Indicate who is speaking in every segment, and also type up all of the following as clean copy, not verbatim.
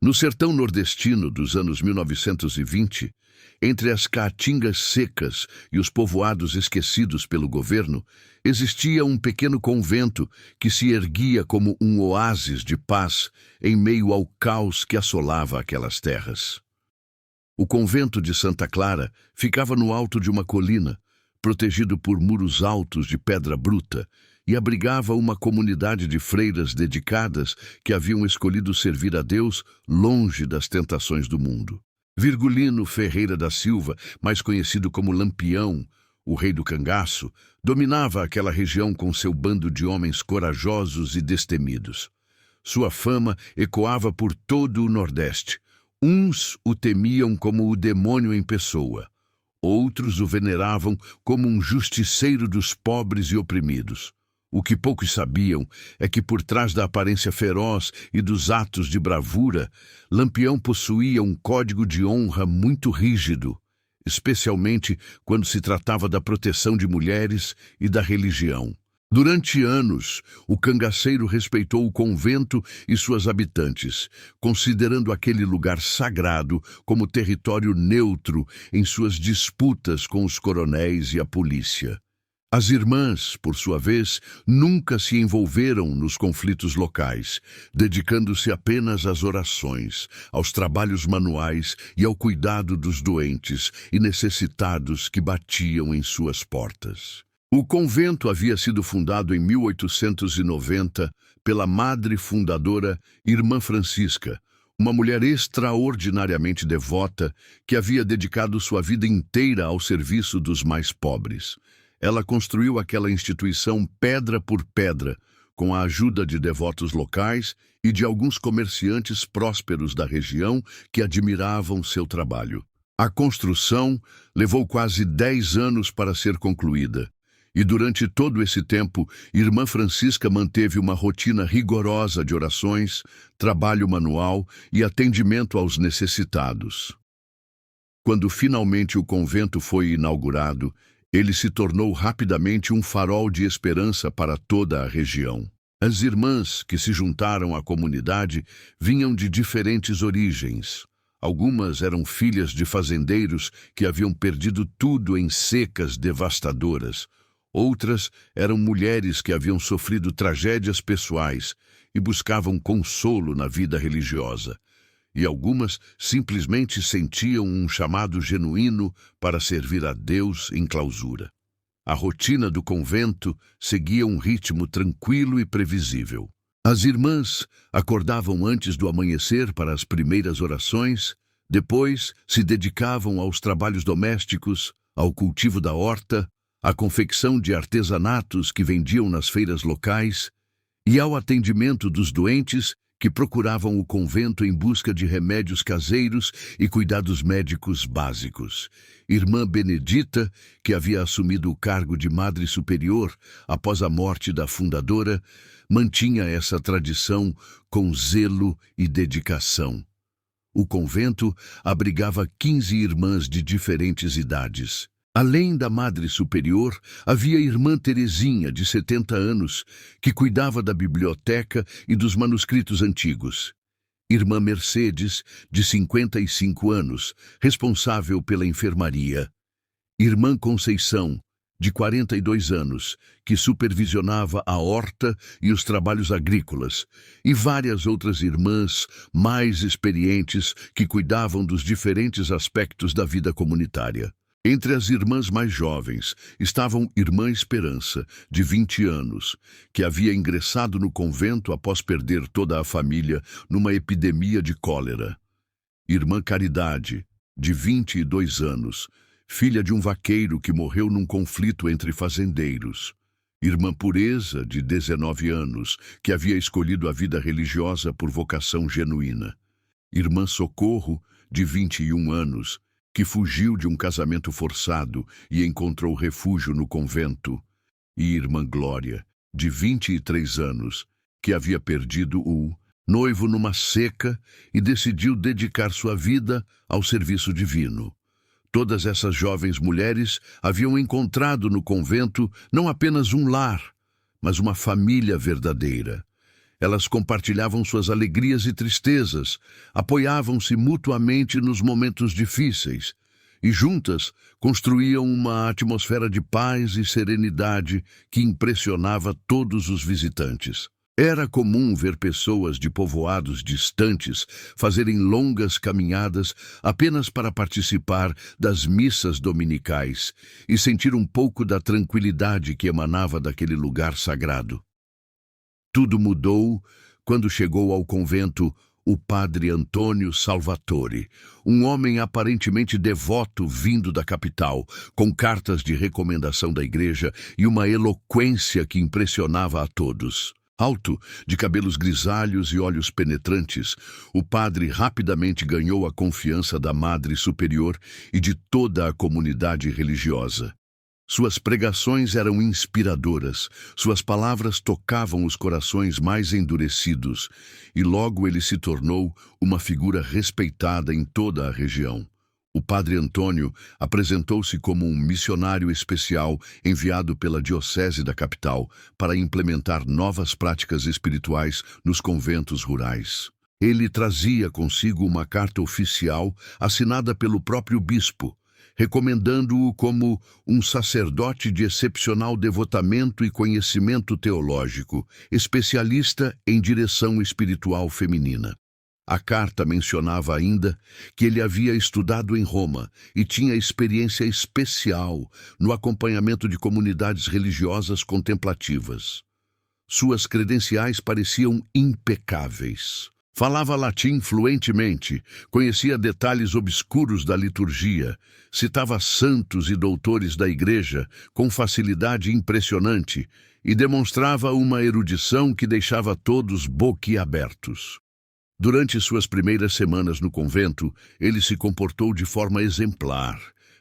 Speaker 1: No sertão nordestino dos anos 1920, entre as caatingas secas e os povoados esquecidos pelo governo, existia um pequeno convento que se erguia como um oásis de paz em meio ao caos que assolava aquelas terras. O convento de Santa Clara ficava no alto de uma colina, protegido por muros altos de pedra bruta, e abrigava uma comunidade de freiras dedicadas que haviam escolhido servir a Deus longe das tentações do mundo. Virgulino Ferreira da Silva, mais conhecido como Lampião, o rei do cangaço, dominava aquela região com seu bando de homens corajosos e destemidos. Sua fama ecoava por todo o Nordeste. Uns o temiam como o demônio em pessoa. Outros o veneravam como um justiceiro dos pobres e oprimidos. O que poucos sabiam é que por trás da aparência feroz e dos atos de bravura, Lampião possuía um código de honra muito rígido, especialmente quando se tratava da proteção de mulheres e da religião. Durante anos, o cangaceiro respeitou o convento e suas habitantes, considerando aquele lugar sagrado como território neutro em suas disputas com os coronéis e a polícia. As irmãs, por sua vez, nunca se envolveram nos conflitos locais, dedicando-se apenas às orações, aos trabalhos manuais e ao cuidado dos doentes e necessitados que batiam em suas portas. O convento havia sido fundado em 1890 pela madre fundadora Irmã Francisca, uma mulher extraordinariamente devota que havia dedicado sua vida inteira ao serviço dos mais pobres. Ela construiu aquela instituição pedra por pedra, com a ajuda de devotos locais e de alguns comerciantes prósperos da região que admiravam seu trabalho. A construção levou quase 10 anos para ser concluída, e durante todo esse tempo, Irmã Francisca manteve uma rotina rigorosa de orações, trabalho manual e atendimento aos necessitados. Quando finalmente o convento foi inaugurado, ele se tornou rapidamente um farol de esperança para toda a região. As irmãs que se juntaram à comunidade vinham de diferentes origens. Algumas eram filhas de fazendeiros que haviam perdido tudo em secas devastadoras. Outras eram mulheres que haviam sofrido tragédias pessoais e buscavam consolo na vida religiosa. E algumas simplesmente sentiam um chamado genuíno para servir a Deus em clausura. A rotina do convento seguia um ritmo tranquilo e previsível. As irmãs acordavam antes do amanhecer para as primeiras orações, depois se dedicavam aos trabalhos domésticos, ao cultivo da horta, à confecção de artesanatos que vendiam nas feiras locais e ao atendimento dos doentes que procuravam o convento em busca de remédios caseiros e cuidados médicos básicos. Irmã Benedita, que havia assumido o cargo de Madre Superior após a morte da fundadora, mantinha essa tradição com zelo e dedicação. O convento abrigava 15 irmãs de diferentes idades. Além da Madre Superior, havia a Irmã Teresinha, de 70 anos, que cuidava da biblioteca e dos manuscritos antigos. Irmã Mercedes, de 55 anos, responsável pela enfermaria. Irmã Conceição, de 42 anos, que supervisionava a horta e os trabalhos agrícolas, e várias outras irmãs mais experientes que cuidavam dos diferentes aspectos da vida comunitária. Entre as irmãs mais jovens estavam Irmã Esperança, de 20 anos, que havia ingressado no convento após perder toda a família numa epidemia de cólera. Irmã Caridade, de 22 anos, filha de um vaqueiro que morreu num conflito entre fazendeiros. Irmã Pureza, de 19 anos, que havia escolhido a vida religiosa por vocação genuína. Irmã Socorro, de 21 anos, que fugiu de um casamento forçado e encontrou refúgio no convento, e Irmã Glória, de 23 anos, que havia perdido o noivo numa seca e decidiu dedicar sua vida ao serviço divino. Todas essas jovens mulheres haviam encontrado no convento não apenas um lar, mas uma família verdadeira. Elas compartilhavam suas alegrias e tristezas, apoiavam-se mutuamente nos momentos difíceis e juntas construíam uma atmosfera de paz e serenidade que impressionava todos os visitantes. Era comum ver pessoas de povoados distantes fazerem longas caminhadas apenas para participar das missas dominicais e sentir um pouco da tranquilidade que emanava daquele lugar sagrado. Tudo mudou quando chegou ao convento o padre Antônio Salvatore, um homem aparentemente devoto vindo da capital, com cartas de recomendação da igreja e uma eloquência que impressionava a todos. Alto, de cabelos grisalhos e olhos penetrantes, o padre rapidamente ganhou a confiança da Madre Superior e de toda a comunidade religiosa. Suas pregações eram inspiradoras, suas palavras tocavam os corações mais endurecidos, e logo ele se tornou uma figura respeitada em toda a região. O padre Antônio apresentou-se como um missionário especial enviado pela diocese da capital para implementar novas práticas espirituais nos conventos rurais. Ele trazia consigo uma carta oficial assinada pelo próprio bispo, recomendando-o como um sacerdote de excepcional devotamento e conhecimento teológico, especialista em direção espiritual feminina. A carta mencionava ainda que ele havia estudado em Roma e tinha experiência especial no acompanhamento de comunidades religiosas contemplativas. Suas credenciais pareciam impecáveis. Falava latim fluentemente, conhecia detalhes obscuros da liturgia, citava santos e doutores da igreja com facilidade impressionante e demonstrava uma erudição que deixava todos boquiabertos. Durante suas primeiras semanas no convento, ele se comportou de forma exemplar,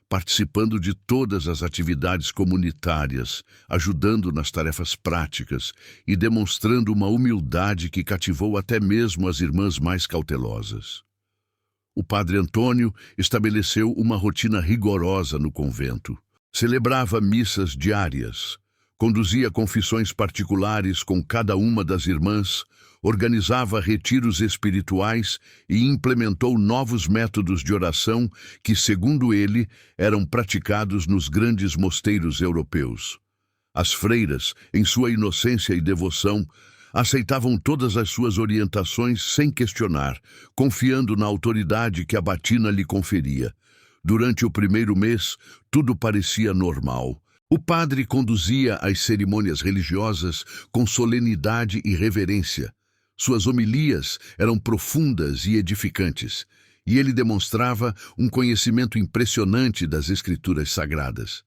Speaker 1: participando de todas as atividades comunitárias, ajudando nas tarefas práticas e demonstrando uma humildade que cativou até mesmo as irmãs mais cautelosas. O padre Antônio estabeleceu uma rotina rigorosa no convento. Celebrava missas diárias, conduzia confissões particulares com cada uma das irmãs, organizava retiros espirituais e implementou novos métodos de oração que, segundo ele, eram praticados nos grandes mosteiros europeus. As freiras, em sua inocência e devoção, aceitavam todas as suas orientações sem questionar, confiando na autoridade que a batina lhe conferia. Durante o primeiro mês, tudo parecia normal. O padre conduzia as cerimônias religiosas com solenidade e reverência. Suas homilias eram profundas e edificantes, e ele demonstrava um conhecimento impressionante das Escrituras Sagradas.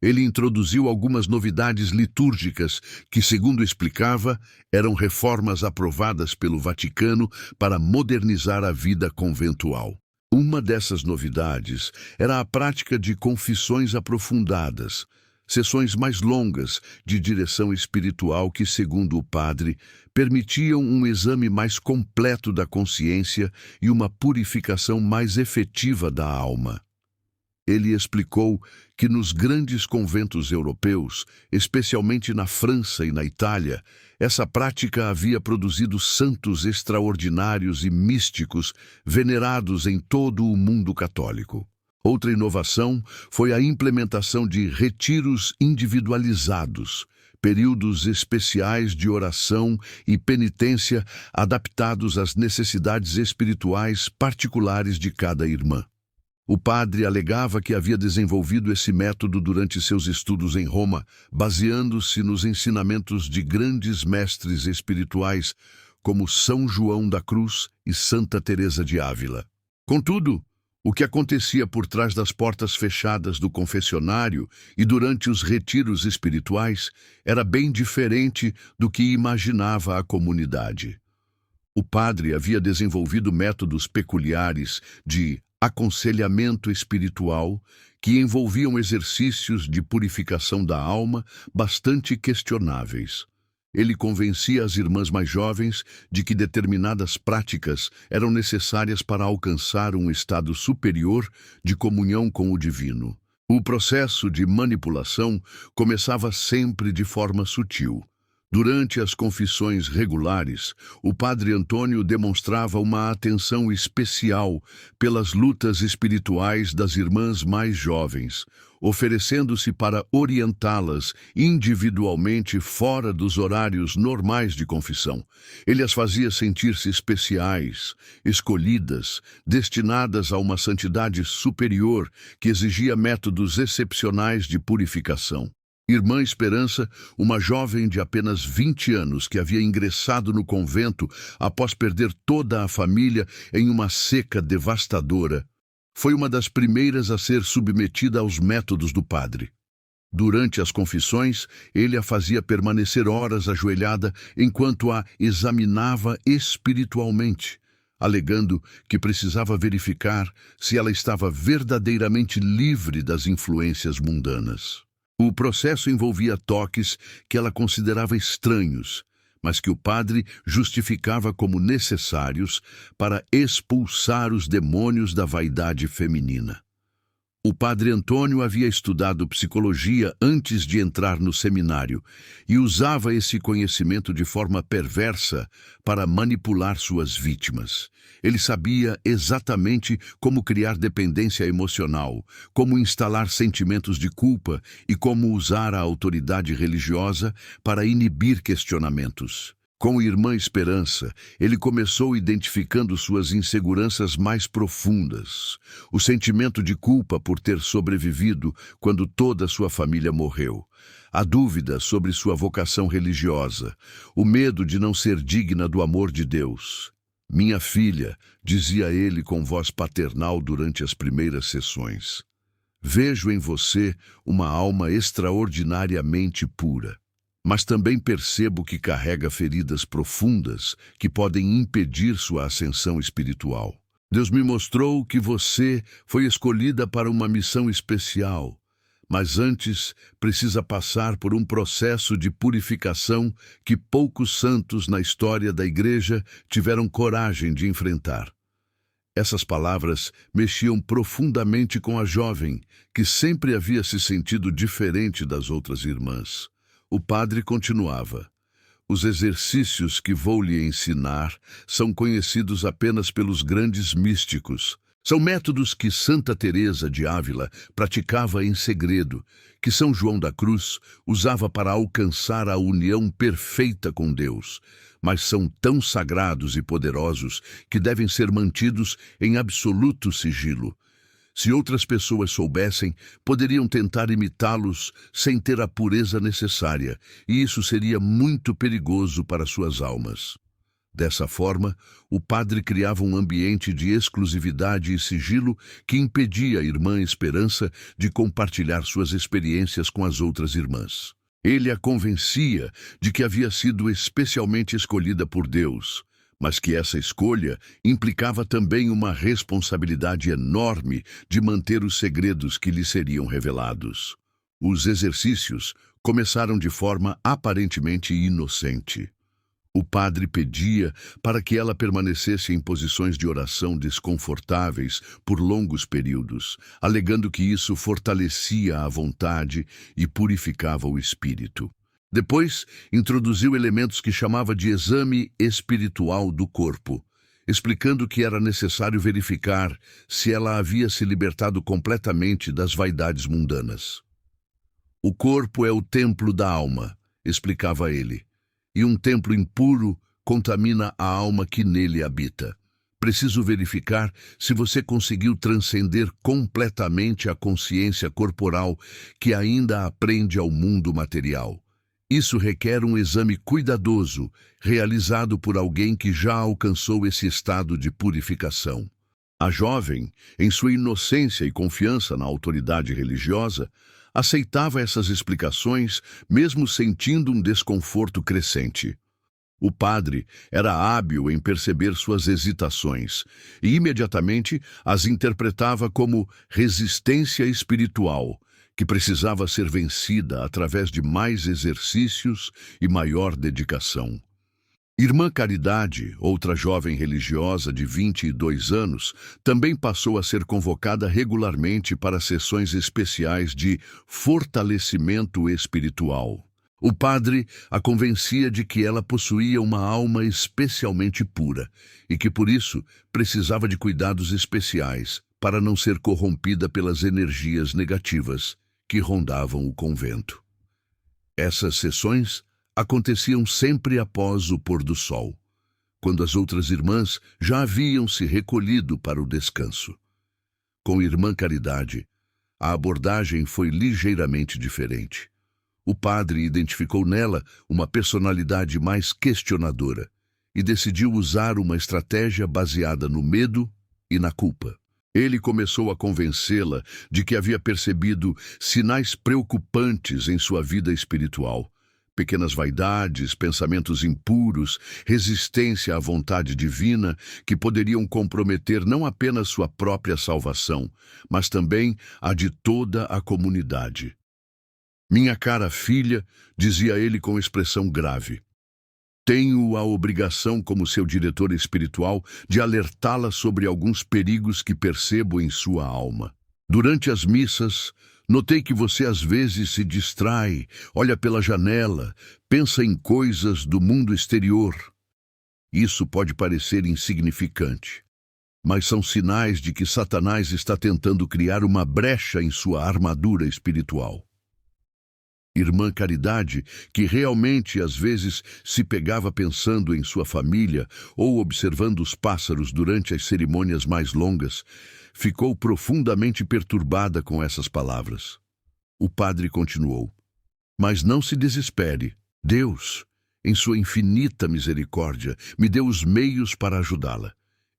Speaker 1: Ele introduziu algumas novidades litúrgicas que, segundo explicava, eram reformas aprovadas pelo Vaticano para modernizar a vida conventual. Uma dessas novidades era a prática de confissões aprofundadas, sessões mais longas de direção espiritual que, segundo o padre, permitiam um exame mais completo da consciência e uma purificação mais efetiva da alma. Ele explicou que nos grandes conventos europeus, especialmente na França e na Itália, essa prática havia produzido santos extraordinários e místicos venerados em todo o mundo católico. Outra inovação foi a implementação de retiros individualizados, períodos especiais de oração e penitência adaptados às necessidades espirituais particulares de cada irmã. O padre alegava que havia desenvolvido esse método durante seus estudos em Roma, baseando-se nos ensinamentos de grandes mestres espirituais como São João da Cruz e Santa Teresa de Ávila. Contudo, o que acontecia por trás das portas fechadas do confessionário e durante os retiros espirituais era bem diferente do que imaginava a comunidade. O padre havia desenvolvido métodos peculiares de aconselhamento espiritual que envolviam exercícios de purificação da alma bastante questionáveis. Ele convencia as irmãs mais jovens de que determinadas práticas eram necessárias para alcançar um estado superior de comunhão com o divino. O processo de manipulação começava sempre de forma sutil. Durante as confissões regulares, o padre Antônio demonstrava uma atenção especial pelas lutas espirituais das irmãs mais jovens, oferecendo-se para orientá-las individualmente fora dos horários normais de confissão. Ele as fazia sentir-se especiais, escolhidas, destinadas a uma santidade superior que exigia métodos excepcionais de purificação. Irmã Esperança, uma jovem de apenas 20 anos que havia ingressado no convento após perder toda a família em uma seca devastadora, foi uma das primeiras a ser submetida aos métodos do padre. Durante as confissões, ele a fazia permanecer horas ajoelhada enquanto a examinava espiritualmente, alegando que precisava verificar se ela estava verdadeiramente livre das influências mundanas. O processo envolvia toques que ela considerava estranhos, mas que o padre justificava como necessários para expulsar os demônios da vaidade feminina. O padre Antônio havia estudado psicologia antes de entrar no seminário e usava esse conhecimento de forma perversa para manipular suas vítimas. Ele sabia exatamente como criar dependência emocional, como instalar sentimentos de culpa e como usar a autoridade religiosa para inibir questionamentos. Com Irmã Esperança, ele começou identificando suas inseguranças mais profundas, o sentimento de culpa por ter sobrevivido quando toda sua família morreu, a dúvida sobre sua vocação religiosa, o medo de não ser digna do amor de Deus. "Minha filha", dizia ele com voz paternal durante as primeiras sessões, "vejo em você uma alma extraordinariamente pura. Mas também percebo que carrega feridas profundas que podem impedir sua ascensão espiritual. Deus me mostrou que você foi escolhida para uma missão especial, mas antes precisa passar por um processo de purificação que poucos santos na história da Igreja tiveram coragem de enfrentar." Essas palavras mexiam profundamente com a jovem, que sempre havia se sentido diferente das outras irmãs. O padre continuava: "Os exercícios que vou lhe ensinar são conhecidos apenas pelos grandes místicos. São métodos que Santa Teresa de Ávila praticava em segredo, que São João da Cruz usava para alcançar a união perfeita com Deus, mas são tão sagrados e poderosos que devem ser mantidos em absoluto sigilo. Se outras pessoas soubessem, poderiam tentar imitá-los sem ter a pureza necessária, e isso seria muito perigoso para suas almas." Dessa forma, o padre criava um ambiente de exclusividade e sigilo que impedia a Irmã Esperança de compartilhar suas experiências com as outras irmãs. Ele a convencia de que havia sido especialmente escolhida por Deus, mas que essa escolha implicava também uma responsabilidade enorme de manter os segredos que lhe seriam revelados. Os exercícios começaram de forma aparentemente inocente. O padre pedia para que ela permanecesse em posições de oração desconfortáveis por longos períodos, alegando que isso fortalecia a vontade e purificava o espírito. Depois, introduziu elementos que chamava de exame espiritual do corpo, explicando que era necessário verificar se ela havia se libertado completamente das vaidades mundanas. "O corpo é o templo da alma", explicava ele, "e um templo impuro contamina a alma que nele habita. Preciso verificar se você conseguiu transcender completamente a consciência corporal que ainda aprende ao mundo material. Isso requer um exame cuidadoso, realizado por alguém que já alcançou esse estado de purificação." A jovem, em sua inocência e confiança na autoridade religiosa, aceitava essas explicações, mesmo sentindo um desconforto crescente. O padre era hábil em perceber suas hesitações e imediatamente as interpretava como resistência espiritual, que precisava ser vencida através de mais exercícios e maior dedicação. Irmã Caridade, outra jovem religiosa de 22 anos, também passou a ser convocada regularmente para sessões especiais de fortalecimento espiritual. O padre a convencia de que ela possuía uma alma especialmente pura e que, por isso, precisava de cuidados especiais para não ser corrompida pelas energias negativas que rondavam o convento. Essas sessões aconteciam sempre após o pôr do sol, quando as outras irmãs já haviam se recolhido para o descanso. Com Irmã Caridade, a abordagem foi ligeiramente diferente. O padre identificou nela uma personalidade mais questionadora e decidiu usar uma estratégia baseada no medo e na culpa. Ele começou a convencê-la de que havia percebido sinais preocupantes em sua vida espiritual. Pequenas vaidades, pensamentos impuros, resistência à vontade divina que poderiam comprometer não apenas sua própria salvação, mas também a de toda a comunidade. Minha cara filha, dizia ele com expressão grave, tenho a obrigação, como seu diretor espiritual, de alertá-la sobre alguns perigos que percebo em sua alma. Durante as missas, notei que você às vezes se distrai, olha pela janela, pensa em coisas do mundo exterior. Isso pode parecer insignificante, mas são sinais de que Satanás está tentando criar uma brecha em sua armadura espiritual. Irmã Caridade, que realmente às vezes se pegava pensando em sua família ou observando os pássaros durante as cerimônias mais longas, ficou profundamente perturbada com essas palavras. O padre continuou, mas não se desespere. Deus, em sua infinita misericórdia, me deu os meios para ajudá-la.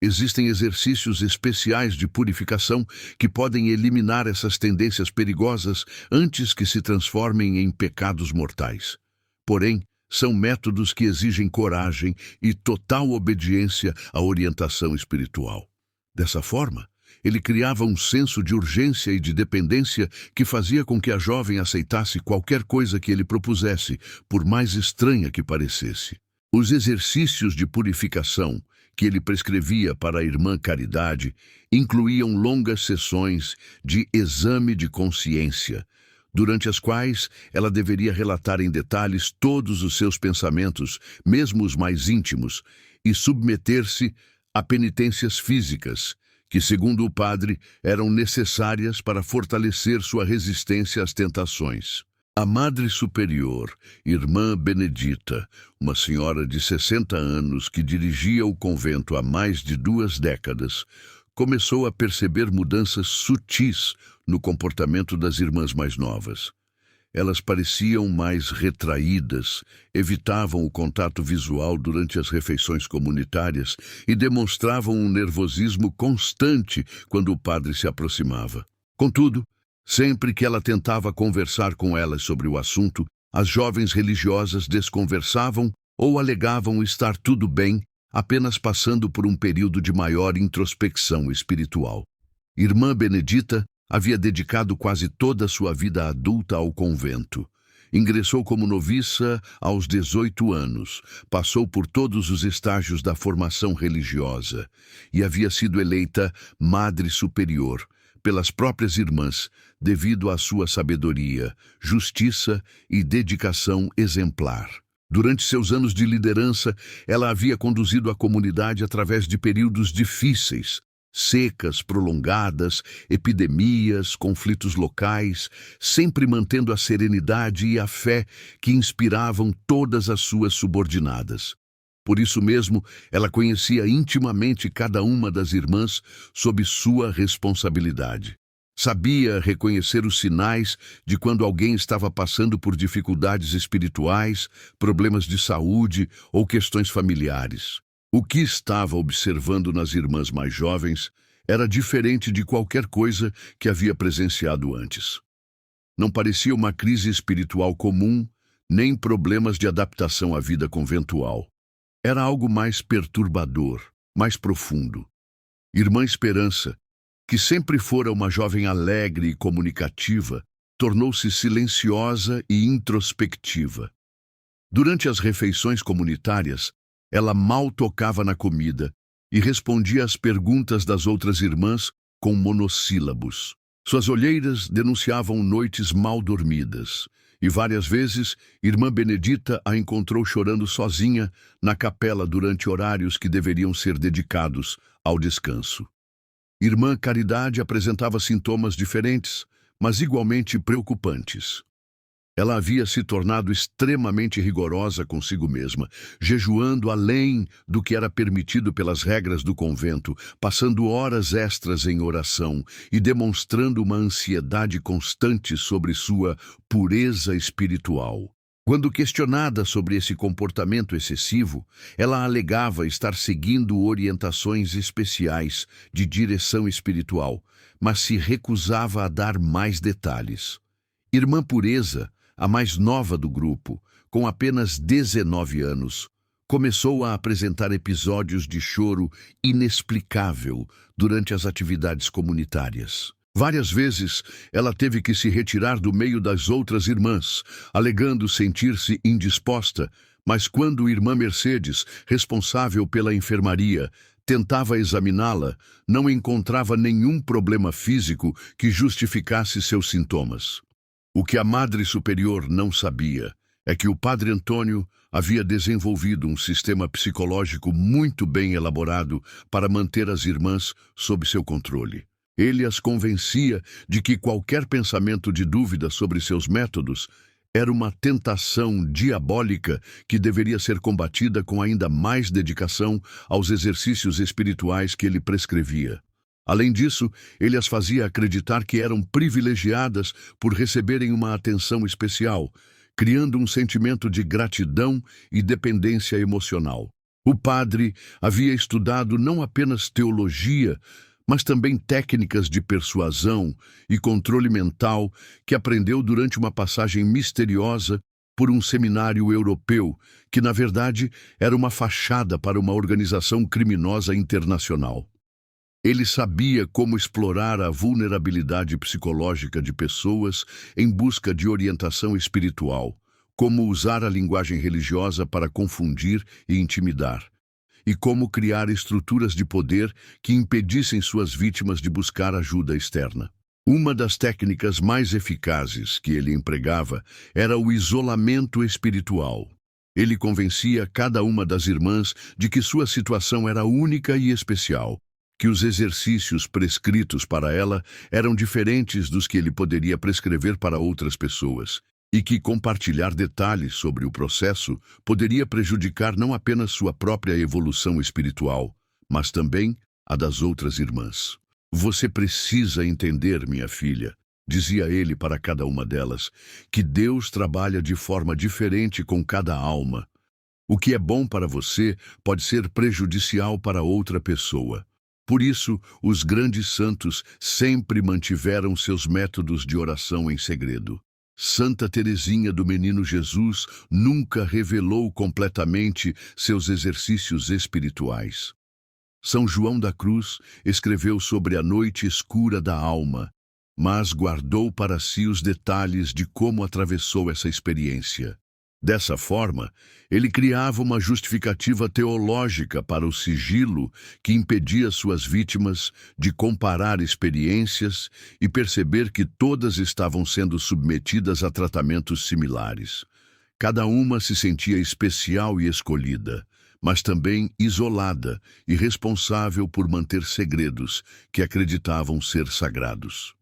Speaker 1: Existem exercícios especiais de purificação que podem eliminar essas tendências perigosas antes que se transformem em pecados mortais. Porém, são métodos que exigem coragem e total obediência à orientação espiritual. Dessa forma, ele criava um senso de urgência e de dependência que fazia com que a jovem aceitasse qualquer coisa que ele propusesse, por mais estranha que parecesse. Os exercícios de purificação que ele prescrevia para a Irmã Caridade incluíam longas sessões de exame de consciência, durante as quais ela deveria relatar em detalhes todos os seus pensamentos, mesmo os mais íntimos, e submeter-se a penitências físicas, que, segundo o padre, eram necessárias para fortalecer sua resistência às tentações. A Madre Superior, Irmã Benedita, uma senhora de 60 anos que dirigia o convento há mais de 2 décadas, começou a perceber mudanças sutis no comportamento das irmãs mais novas. Elas pareciam mais retraídas, evitavam o contato visual durante as refeições comunitárias e demonstravam um nervosismo constante quando o padre se aproximava. Contudo, sempre que ela tentava conversar com elas sobre o assunto, as jovens religiosas desconversavam ou alegavam estar tudo bem, apenas passando por um período de maior introspecção espiritual. Irmã Benedita havia dedicado quase toda a sua vida adulta ao convento. Ingressou como noviça aos 18 anos, passou por todos os estágios da formação religiosa e havia sido eleita Madre Superior pelas próprias irmãs, devido à sua sabedoria, justiça e dedicação exemplar. Durante seus anos de liderança, ela havia conduzido a comunidade através de períodos difíceis, secas, prolongadas, epidemias, conflitos locais, sempre mantendo a serenidade e a fé que inspiravam todas as suas subordinadas. Por isso mesmo, ela conhecia intimamente cada uma das irmãs sob sua responsabilidade. Sabia reconhecer os sinais de quando alguém estava passando por dificuldades espirituais, problemas de saúde ou questões familiares. O que estava observando nas irmãs mais jovens era diferente de qualquer coisa que havia presenciado antes. Não parecia uma crise espiritual comum, nem problemas de adaptação à vida conventual. Era algo mais perturbador, mais profundo. Irmã Esperança, que sempre fora uma jovem alegre e comunicativa, tornou-se silenciosa e introspectiva. Durante as refeições comunitárias, ela mal tocava na comida e respondia às perguntas das outras irmãs com monossílabos. Suas olheiras denunciavam noites mal dormidas, E várias vezes, irmã Benedita a encontrou chorando sozinha na capela durante horários que deveriam ser dedicados ao descanso. Irmã Caridade apresentava sintomas diferentes, mas igualmente preocupantes. Ela havia se tornado extremamente rigorosa consigo mesma, jejuando além do que era permitido pelas regras do convento, passando horas extras em oração e demonstrando uma ansiedade constante sobre sua pureza espiritual. Quando questionada sobre esse comportamento excessivo, ela alegava estar seguindo orientações especiais de direção espiritual, mas se recusava a dar mais detalhes. Irmã Pureza, a mais nova do grupo, com apenas 19 anos, começou a apresentar episódios de choro inexplicável durante as atividades comunitárias. Várias vezes, ela teve que se retirar do meio das outras irmãs, alegando sentir-se indisposta, mas quando irmã Mercedes, responsável pela enfermaria, tentava examiná-la, não encontrava nenhum problema físico que justificasse seus sintomas. O que a Madre Superior não sabia é que o Padre Antônio havia desenvolvido um sistema psicológico muito bem elaborado para manter as irmãs sob seu controle. Ele as convencia de que qualquer pensamento de dúvida sobre seus métodos era uma tentação diabólica que deveria ser combatida com ainda mais dedicação aos exercícios espirituais que ele prescrevia. Além disso, ele as fazia acreditar que eram privilegiadas por receberem uma atenção especial, criando um sentimento de gratidão e dependência emocional. O padre havia estudado não apenas teologia, mas também técnicas de persuasão e controle mental que aprendeu durante uma passagem misteriosa por um seminário europeu, que na verdade era uma fachada para uma organização criminosa internacional. Ele sabia como explorar a vulnerabilidade psicológica de pessoas em busca de orientação espiritual, como usar a linguagem religiosa para confundir e intimidar, e como criar estruturas de poder que impedissem suas vítimas de buscar ajuda externa. Uma das técnicas mais eficazes que ele empregava era o isolamento espiritual. Ele convencia cada uma das irmãs de que sua situação era única e especial, que os exercícios prescritos para ela eram diferentes dos que ele poderia prescrever para outras pessoas, e que compartilhar detalhes sobre o processo poderia prejudicar não apenas sua própria evolução espiritual, mas também a das outras irmãs. Você precisa entender, minha filha, dizia ele para cada uma delas, que Deus trabalha de forma diferente com cada alma. O que é bom para você pode ser prejudicial para outra pessoa. Por isso, os grandes santos sempre mantiveram seus métodos de oração em segredo. Santa Teresinha do Menino Jesus nunca revelou completamente seus exercícios espirituais. São João da Cruz escreveu sobre a noite escura da alma, mas guardou para si os detalhes de como atravessou essa experiência. Dessa forma, ele criava uma justificativa teológica para o sigilo que impedia suas vítimas de comparar experiências e perceber que todas estavam sendo submetidas a tratamentos similares. Cada uma se sentia especial e escolhida, mas também isolada e responsável por manter segredos que acreditavam ser sagrados.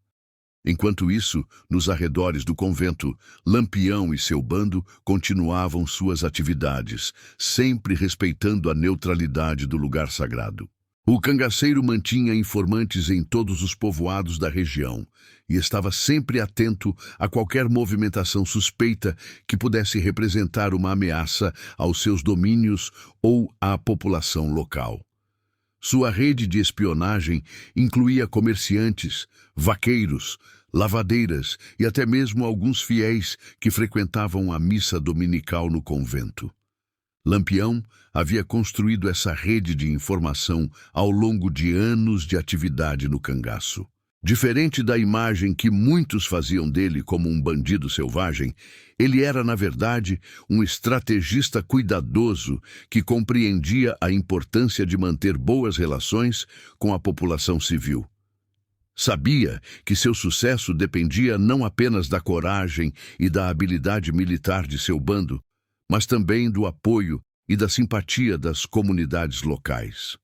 Speaker 1: Enquanto isso, nos arredores do convento, Lampião e seu bando continuavam suas atividades, sempre respeitando a neutralidade do lugar sagrado. O cangaceiro mantinha informantes em todos os povoados da região e estava sempre atento a qualquer movimentação suspeita que pudesse representar uma ameaça aos seus domínios ou à população local. Sua rede de espionagem incluía comerciantes, vaqueiros, lavadeiras e até mesmo alguns fiéis que frequentavam a missa dominical no convento. Lampião havia construído essa rede de informação ao longo de anos de atividade no cangaço. Diferente da imagem que muitos faziam dele como um bandido selvagem, ele era, na verdade, um estrategista cuidadoso que compreendia a importância de manter boas relações com a população civil. Sabia que seu sucesso dependia não apenas da coragem e da habilidade militar de seu bando, mas também do apoio e da simpatia das comunidades locais.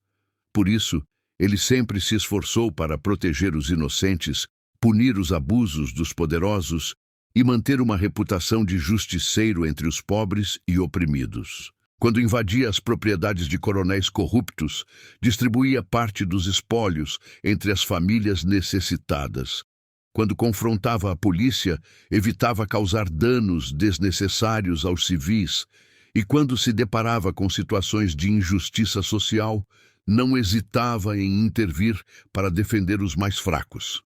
Speaker 1: Por isso, ele sempre se esforçou para proteger os inocentes, punir os abusos dos poderosos e manter uma reputação de justiceiro entre os pobres e oprimidos. Quando invadia as propriedades de coronéis corruptos, distribuía parte dos espólios entre as famílias necessitadas. Quando confrontava a polícia, evitava causar danos desnecessários aos civis, e quando se deparava com situações de injustiça social, não hesitava em intervir para defender os mais fracos.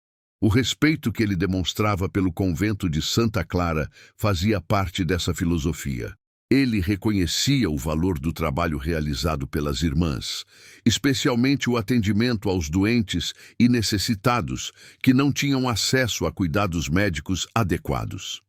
Speaker 1: O respeito que ele demonstrava pelo convento de Santa Clara fazia parte dessa filosofia. Ele reconhecia o valor do trabalho realizado pelas irmãs, especialmente o atendimento aos doentes e necessitados que não tinham acesso a cuidados médicos adequados.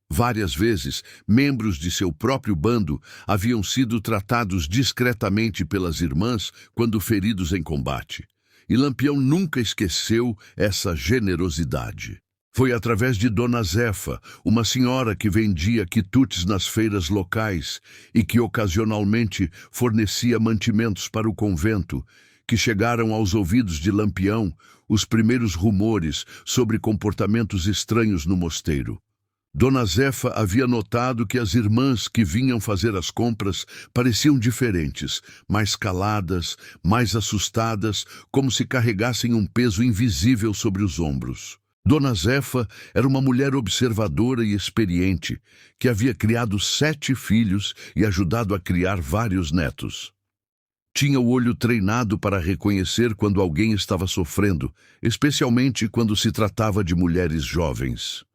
Speaker 1: Várias vezes, membros de seu próprio bando haviam sido tratados discretamente pelas irmãs quando feridos em combate, e Lampião nunca esqueceu essa generosidade. Foi através de Dona Zefa, uma senhora que vendia quitutes nas feiras locais e que ocasionalmente fornecia mantimentos para o convento, que chegaram aos ouvidos de Lampião os primeiros rumores sobre comportamentos estranhos no mosteiro. Dona Zefa havia notado que as irmãs que vinham fazer as compras pareciam diferentes, mais caladas, mais assustadas, como se carregassem um peso invisível sobre os ombros. Dona Zefa era uma mulher observadora e experiente, que havia criado 7 filhos e ajudado a criar vários netos. Tinha o olho treinado para reconhecer quando alguém estava sofrendo, especialmente quando se tratava de mulheres jovens.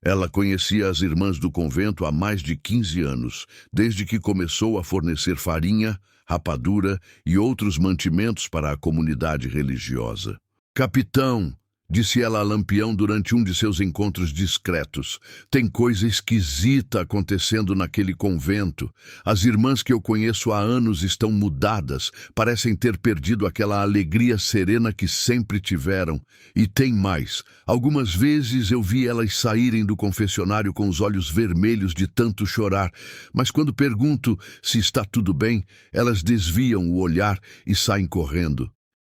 Speaker 1: Ela conhecia as irmãs do convento há mais de 15 anos, desde que começou a fornecer farinha, rapadura e outros mantimentos para a comunidade religiosa. "Capitão", disse ela a Lampião durante um de seus encontros discretos, "tem coisa esquisita acontecendo naquele convento. As irmãs que eu conheço há anos estão mudadas, parecem ter perdido aquela alegria serena que sempre tiveram. E tem mais. Algumas vezes eu vi elas saírem do confessionário com os olhos vermelhos de tanto chorar, mas quando pergunto se está tudo bem, elas desviam o olhar e saem correndo."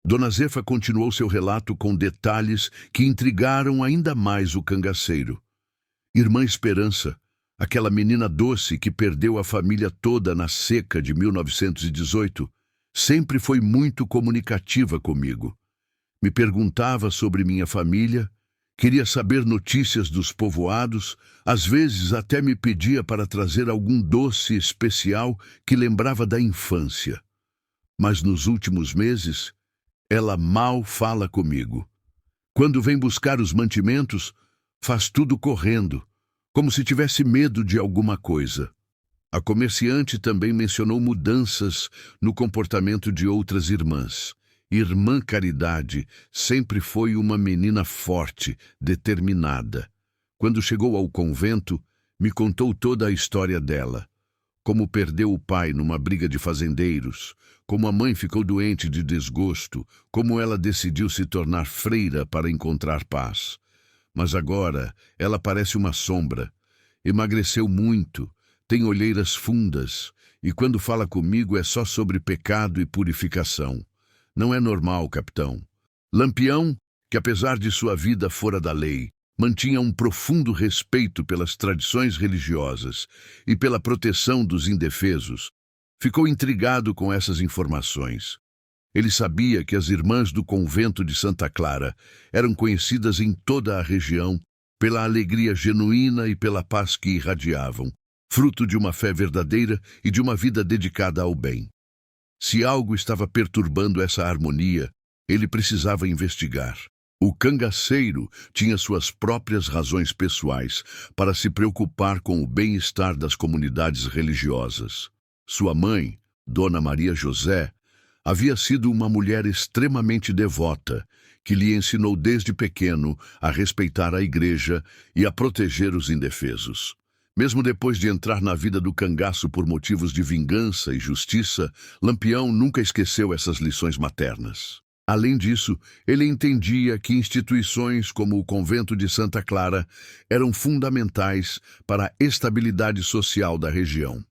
Speaker 1: Dona Zefa continuou seu relato com detalhes que intrigaram ainda mais o cangaceiro. Irmã Esperança, aquela menina doce que perdeu a família toda na seca de 1918, sempre foi muito comunicativa comigo. Me perguntava sobre minha família, queria saber notícias dos povoados, às vezes até me pedia para trazer algum doce especial que lembrava da infância. Mas nos últimos meses, ela mal fala comigo. Quando vem buscar os mantimentos, faz tudo correndo, como se tivesse medo de alguma coisa. A comerciante também mencionou mudanças no comportamento de outras irmãs. Irmã Caridade sempre foi uma menina forte, determinada. Quando chegou ao convento, me contou toda a história dela. Como perdeu o pai numa briga de fazendeiros, como a mãe ficou doente de desgosto, como ela decidiu se tornar freira para encontrar paz. Mas agora ela parece uma sombra. Emagreceu muito, tem olheiras fundas, e quando fala comigo é só sobre pecado e purificação. Não é normal, capitão. Lampião, que apesar de sua vida fora da lei, mantinha um profundo respeito pelas tradições religiosas e pela proteção dos indefesos, ficou intrigado com essas informações. Ele sabia que as irmãs do convento de Santa Clara eram conhecidas em toda a região pela alegria genuína e pela paz que irradiavam, fruto de uma fé verdadeira e de uma vida dedicada ao bem. Se algo estava perturbando essa harmonia, ele precisava investigar. O cangaceiro tinha suas próprias razões pessoais para se preocupar com o bem-estar das comunidades religiosas. Sua mãe, Dona Maria José, havia sido uma mulher extremamente devota, que lhe ensinou desde pequeno a respeitar a igreja e a proteger os indefesos. Mesmo depois de entrar na vida do cangaço por motivos de vingança e justiça, Lampião nunca esqueceu essas lições maternas. Além disso, ele entendia que instituições como o Convento de Santa Clara eram fundamentais para a estabilidade social da região.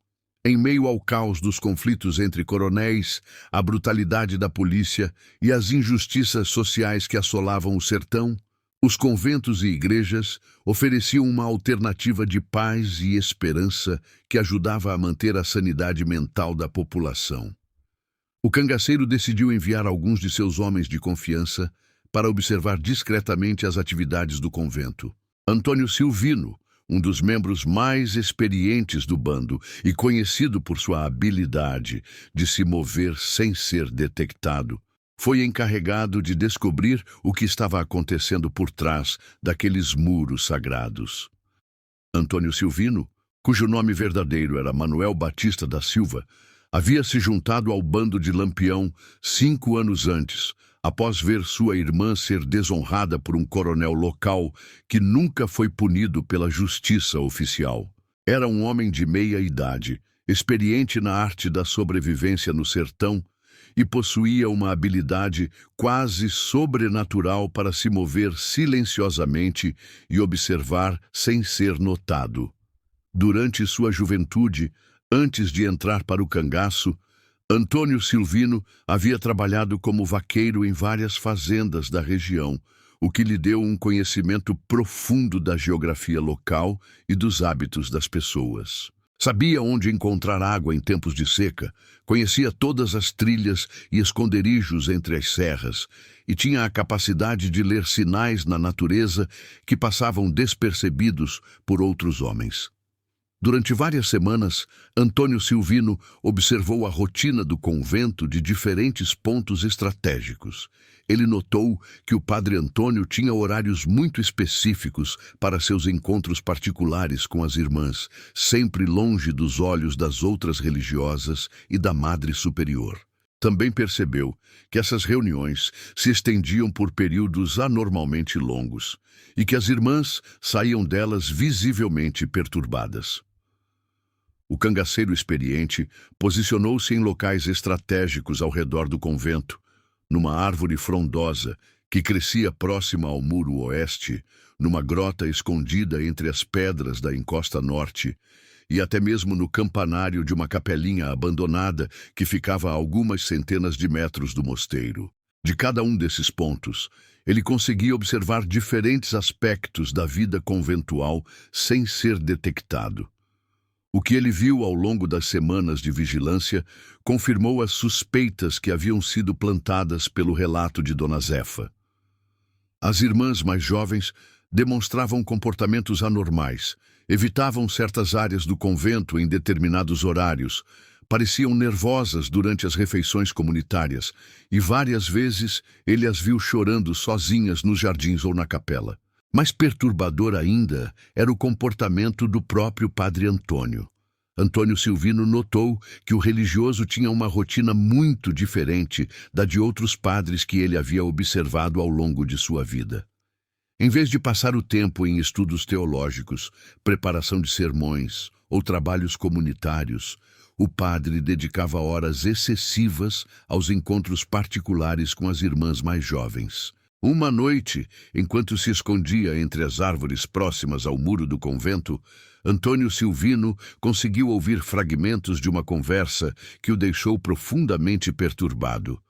Speaker 1: Em meio ao caos dos conflitos entre coronéis, a brutalidade da polícia e as injustiças sociais que assolavam o sertão, os conventos e igrejas ofereciam uma alternativa de paz e esperança que ajudava a manter a sanidade mental da população. O cangaceiro decidiu enviar alguns de seus homens de confiança para observar discretamente as atividades do convento. Antônio Silvino, um dos membros mais experientes do bando e conhecido por sua habilidade de se mover sem ser detectado, foi encarregado de descobrir o que estava acontecendo por trás daqueles muros sagrados. Antônio Silvino, cujo nome verdadeiro era Manuel Batista da Silva, havia se juntado ao bando de Lampião 5 anos antes, após ver sua irmã ser desonrada por um coronel local que nunca foi punido pela justiça oficial. Era um homem de meia idade, experiente na arte da sobrevivência no sertão e possuía uma habilidade quase sobrenatural para se mover silenciosamente e observar sem ser notado. Durante sua juventude, antes de entrar para o cangaço, Antônio Silvino havia trabalhado como vaqueiro em várias fazendas da região, o que lhe deu um conhecimento profundo da geografia local e dos hábitos das pessoas. Sabia onde encontrar água em tempos de seca, conhecia todas as trilhas e esconderijos entre as serras e tinha a capacidade de ler sinais na natureza que passavam despercebidos por outros homens. Durante várias semanas, Antônio Silvino observou a rotina do convento de diferentes pontos estratégicos. Ele notou que o padre Antônio tinha horários muito específicos para seus encontros particulares com as irmãs, sempre longe dos olhos das outras religiosas e da Madre Superior. Também percebeu que essas reuniões se estendiam por períodos anormalmente longos e que as irmãs saíam delas visivelmente perturbadas. O cangaceiro experiente posicionou-se em locais estratégicos ao redor do convento, numa árvore frondosa que crescia próxima ao muro oeste, numa grota escondida entre as pedras da encosta norte e até mesmo no campanário de uma capelinha abandonada que ficava a algumas centenas de metros do mosteiro. De cada um desses pontos, ele conseguia observar diferentes aspectos da vida conventual sem ser detectado. O que ele viu ao longo das semanas de vigilância confirmou as suspeitas que haviam sido plantadas pelo relato de Dona Zefa. As irmãs mais jovens demonstravam comportamentos anormais, evitavam certas áreas do convento em determinados horários, pareciam nervosas durante as refeições comunitárias e várias vezes ele as viu chorando sozinhas nos jardins ou na capela. Mais perturbador ainda era o comportamento do próprio padre Antônio. Antônio Silvino notou que o religioso tinha uma rotina muito diferente da de outros padres que ele havia observado ao longo de sua vida. Em vez de passar o tempo em estudos teológicos, preparação de sermões ou trabalhos comunitários, o padre dedicava horas excessivas aos encontros particulares com as irmãs mais jovens. Uma noite, enquanto se escondia entre as árvores próximas ao muro do convento, Antônio Silvino conseguiu ouvir fragmentos de uma conversa que o deixou profundamente perturbado.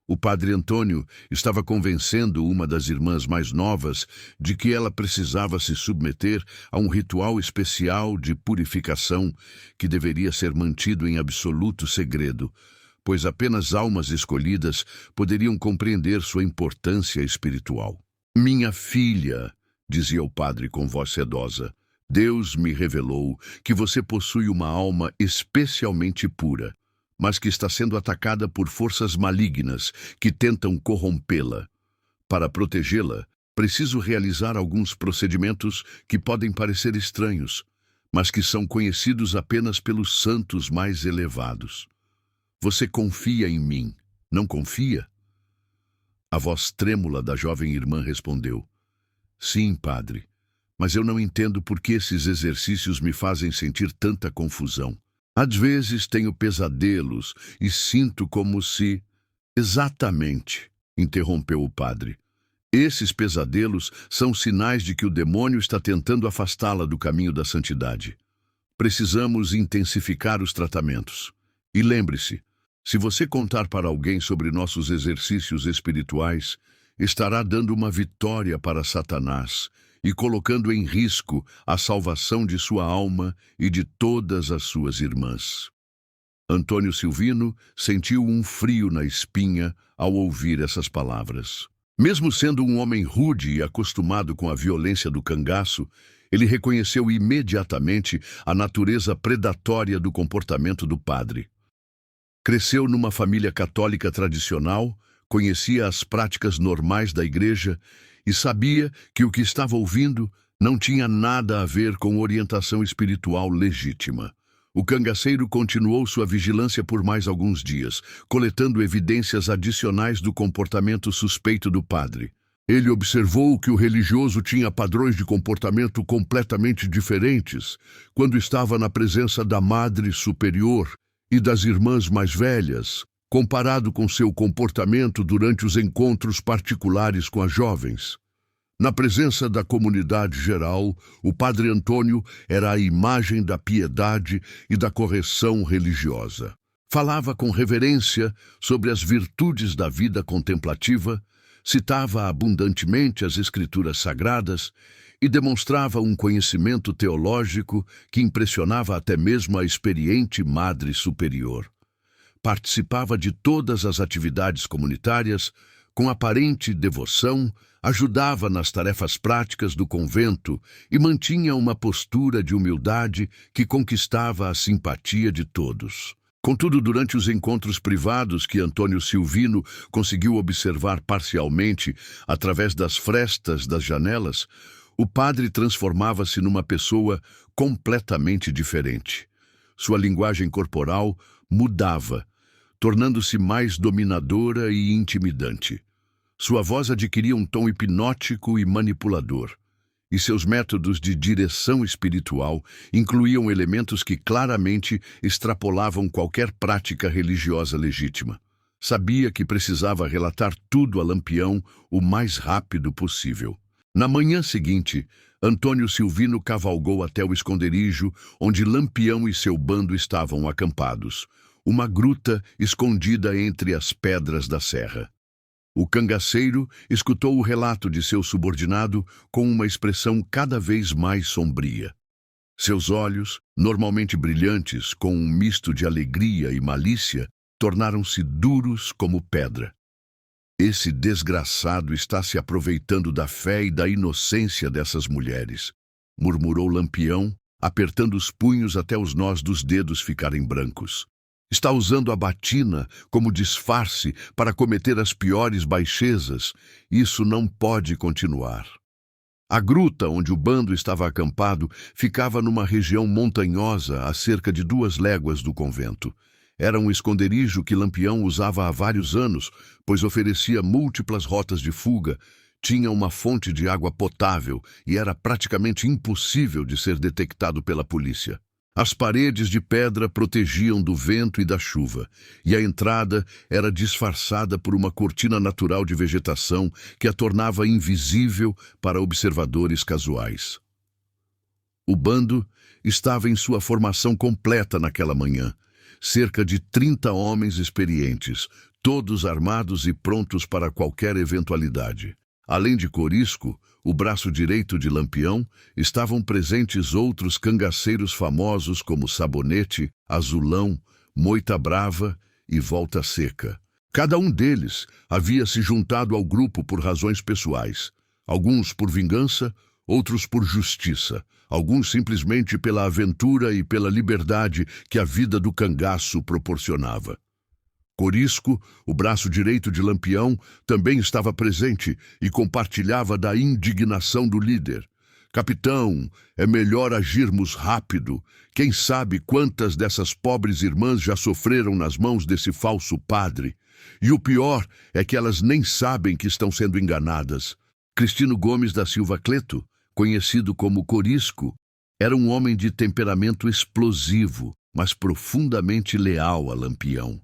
Speaker 1: O padre Antônio estava convencendo uma das irmãs mais novas de que ela precisava se submeter a um ritual especial de purificação que deveria ser mantido em absoluto segredo, pois apenas almas escolhidas poderiam compreender sua importância espiritual. "Minha filha", dizia o padre com voz sedosa, "Deus me revelou que você possui uma alma especialmente pura, mas que está sendo atacada por forças malignas que tentam corrompê-la. Para protegê-la, preciso realizar alguns procedimentos que podem parecer estranhos, mas que são conhecidos apenas pelos santos mais elevados. Você confia em mim, não confia?" A voz trêmula da jovem irmã respondeu: "Sim, padre, mas eu não entendo por que esses exercícios me fazem sentir tanta confusão. Às vezes tenho pesadelos e sinto como se..." "Exatamente. interrompeu o padre. Esses pesadelos são sinais de que o demônio está tentando afastá-la do caminho da santidade. Precisamos intensificar os tratamentos. E lembre-se, se você contar para alguém sobre nossos exercícios espirituais, estará dando uma vitória para Satanás e colocando em risco a salvação de sua alma e de todas as suas irmãs. Antônio Silvino sentiu um frio na espinha ao ouvir essas palavras. Mesmo sendo um homem rude e acostumado com a violência do cangaço, ele reconheceu imediatamente a natureza predatória do comportamento do padre. Cresceu numa família católica tradicional, conhecia as práticas normais da igreja e sabia que o que estava ouvindo não tinha nada a ver com orientação espiritual legítima. O cangaceiro continuou sua vigilância por mais alguns dias, coletando evidências adicionais do comportamento suspeito do padre. Ele observou que o religioso tinha padrões de comportamento completamente diferentes quando estava na presença da Madre Superior e das irmãs mais velhas, comparado com seu comportamento durante os encontros particulares com as jovens. Na presença da comunidade geral, o padre Antônio era a imagem da piedade e da correção religiosa. Falava com reverência sobre as virtudes da vida contemplativa, citava abundantemente as escrituras sagradas e demonstrava um conhecimento teológico que impressionava até mesmo a experiente Madre Superior. Participava de todas as atividades comunitárias com aparente devoção, ajudava nas tarefas práticas do convento e mantinha uma postura de humildade que conquistava a simpatia de todos. Contudo, durante os encontros privados que Antônio Silvino conseguiu observar parcialmente através das frestas das janelas, o padre transformava-se numa pessoa completamente diferente. Sua linguagem corporal mudava, tornando-se mais dominadora e intimidante. Sua voz adquiria um tom hipnótico e manipulador, e seus métodos de direção espiritual incluíam elementos que claramente extrapolavam qualquer prática religiosa legítima. Sabia que precisava relatar tudo a Lampião o mais rápido possível. Na manhã seguinte, Antônio Silvino cavalgou até o esconderijo onde Lampião e seu bando estavam acampados, uma gruta escondida entre as pedras da serra. O cangaceiro escutou o relato de seu subordinado com uma expressão cada vez mais sombria. Seus olhos, normalmente brilhantes com um misto de alegria e malícia, tornaram-se duros como pedra. Esse desgraçado está se aproveitando da fé e da inocência dessas mulheres, murmurou Lampião, apertando os punhos até os nós dos dedos ficarem brancos. Está usando a batina como disfarce para cometer as piores baixezas. Isso não pode continuar. A gruta onde o bando estava acampado ficava numa região montanhosa a cerca de 2 léguas do convento. Era um esconderijo que Lampião usava há vários anos, pois oferecia múltiplas rotas de fuga, tinha uma fonte de água potável e era praticamente impossível de ser detectado pela polícia. As paredes de pedra protegiam do vento e da chuva, e a entrada era disfarçada por uma cortina natural de vegetação que a tornava invisível para observadores casuais. O bando estava em sua formação completa naquela manhã, cerca de 30 homens experientes, todos armados e prontos para qualquer eventualidade. Além de Corisco, o braço direito de Lampião, estavam presentes outros cangaceiros famosos como Sabonete, Azulão, Moita Brava e Volta Seca. Cada um deles havia se juntado ao grupo por razões pessoais, alguns por vingança, outros por justiça, alguns simplesmente pela aventura e pela liberdade que a vida do cangaço proporcionava. Corisco, o braço direito de Lampião, também estava presente e compartilhava da indignação do líder. Capitão, é melhor agirmos rápido. Quem sabe quantas dessas pobres irmãs já sofreram nas mãos desse falso padre? E o pior é que elas nem sabem que estão sendo enganadas. Cristino Gomes da Silva Cleto, conhecido como Corisco, era um homem de temperamento explosivo, mas profundamente leal a Lampião.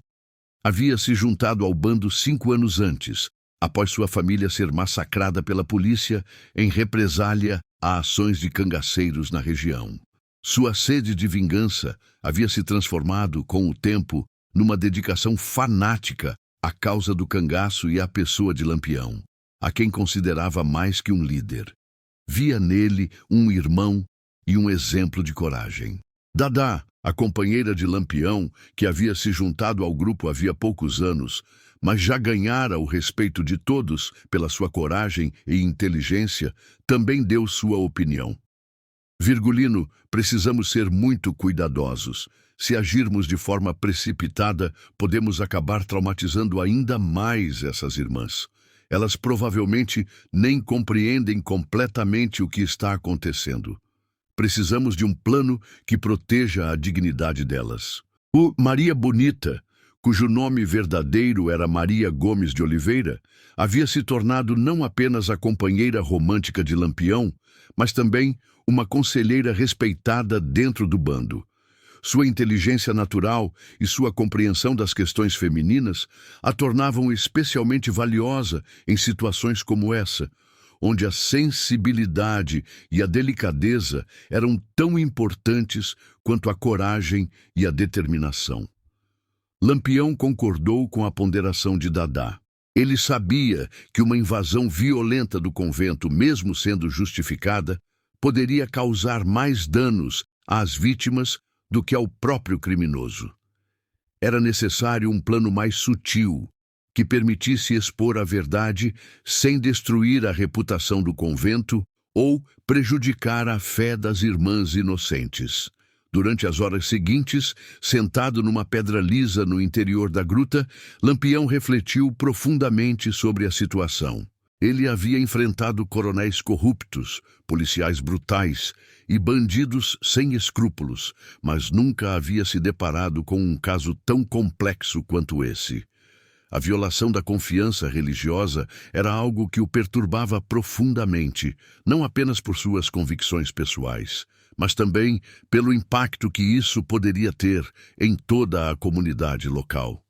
Speaker 1: Havia se juntado ao bando 5 anos antes, após sua família ser massacrada pela polícia em represália a ações de cangaceiros na região. Sua sede de vingança havia se transformado, com o tempo, numa dedicação fanática à causa do cangaço e à pessoa de Lampião, a quem considerava mais que um líder. Via nele um irmão e um exemplo de coragem. Dadá, a companheira de Lampião, que havia se juntado ao grupo havia poucos anos, mas já ganhara o respeito de todos pela sua coragem e inteligência, também deu sua opinião. Virgulino, precisamos ser muito cuidadosos. Se agirmos de forma precipitada, podemos acabar traumatizando ainda mais essas irmãs. Elas provavelmente nem compreendem completamente o que está acontecendo. Precisamos de um plano que proteja a dignidade delas. O Maria Bonita, cujo nome verdadeiro era Maria Gomes de Oliveira, havia se tornado não apenas a companheira romântica de Lampião, mas também uma conselheira respeitada dentro do bando. Sua inteligência natural e sua compreensão das questões femininas a tornavam especialmente valiosa em situações como essa, onde a sensibilidade e a delicadeza eram tão importantes quanto a coragem e a determinação. Lampião concordou com a ponderação de Dadá. Ele sabia que uma invasão violenta do convento, mesmo sendo justificada, poderia causar mais danos às vítimas do que ao próprio criminoso. Era necessário um plano mais sutil, que permitisse expor a verdade sem destruir a reputação do convento ou prejudicar a fé das irmãs inocentes. Durante as horas seguintes, sentado numa pedra lisa no interior da gruta, Lampião refletiu profundamente sobre a situação. Ele havia enfrentado coronéis corruptos, policiais brutais e bandidos sem escrúpulos, mas nunca havia se deparado com um caso tão complexo quanto esse. A violação da confiança religiosa era algo que o perturbava profundamente, não apenas por suas convicções pessoais, mas também pelo impacto que isso poderia ter em toda a comunidade local.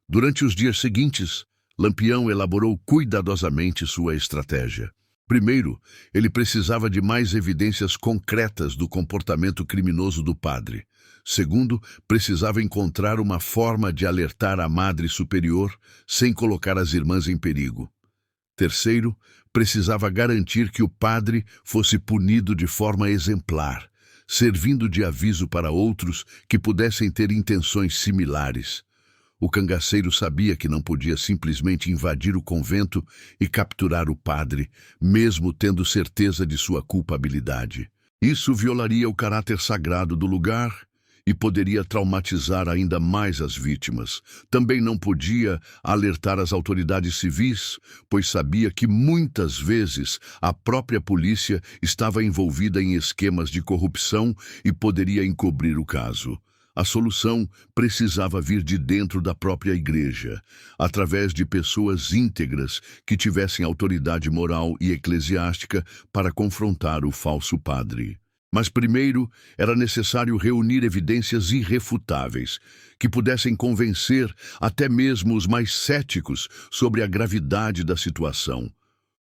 Speaker 1: Durante os dias seguintes, Lampião elaborou cuidadosamente sua estratégia. Primeiro, ele precisava de mais evidências concretas do comportamento criminoso do padre. Segundo, precisava encontrar uma forma de alertar a Madre Superior sem colocar as irmãs em perigo. Terceiro, precisava garantir que o padre fosse punido de forma exemplar, servindo de aviso para outros que pudessem ter intenções similares. O cangaceiro sabia que não podia simplesmente invadir o convento e capturar o padre, mesmo tendo certeza de sua culpabilidade. Isso violaria o caráter sagrado do lugar e poderia traumatizar ainda mais as vítimas. Também não podia alertar as autoridades civis, pois sabia que muitas vezes a própria polícia estava envolvida em esquemas de corrupção e poderia encobrir o caso. A solução precisava vir de dentro da própria igreja, através de pessoas íntegras que tivessem autoridade moral e eclesiástica para confrontar o falso padre. Mas primeiro era necessário reunir evidências irrefutáveis, que pudessem convencer até mesmo os mais céticos sobre a gravidade da situação.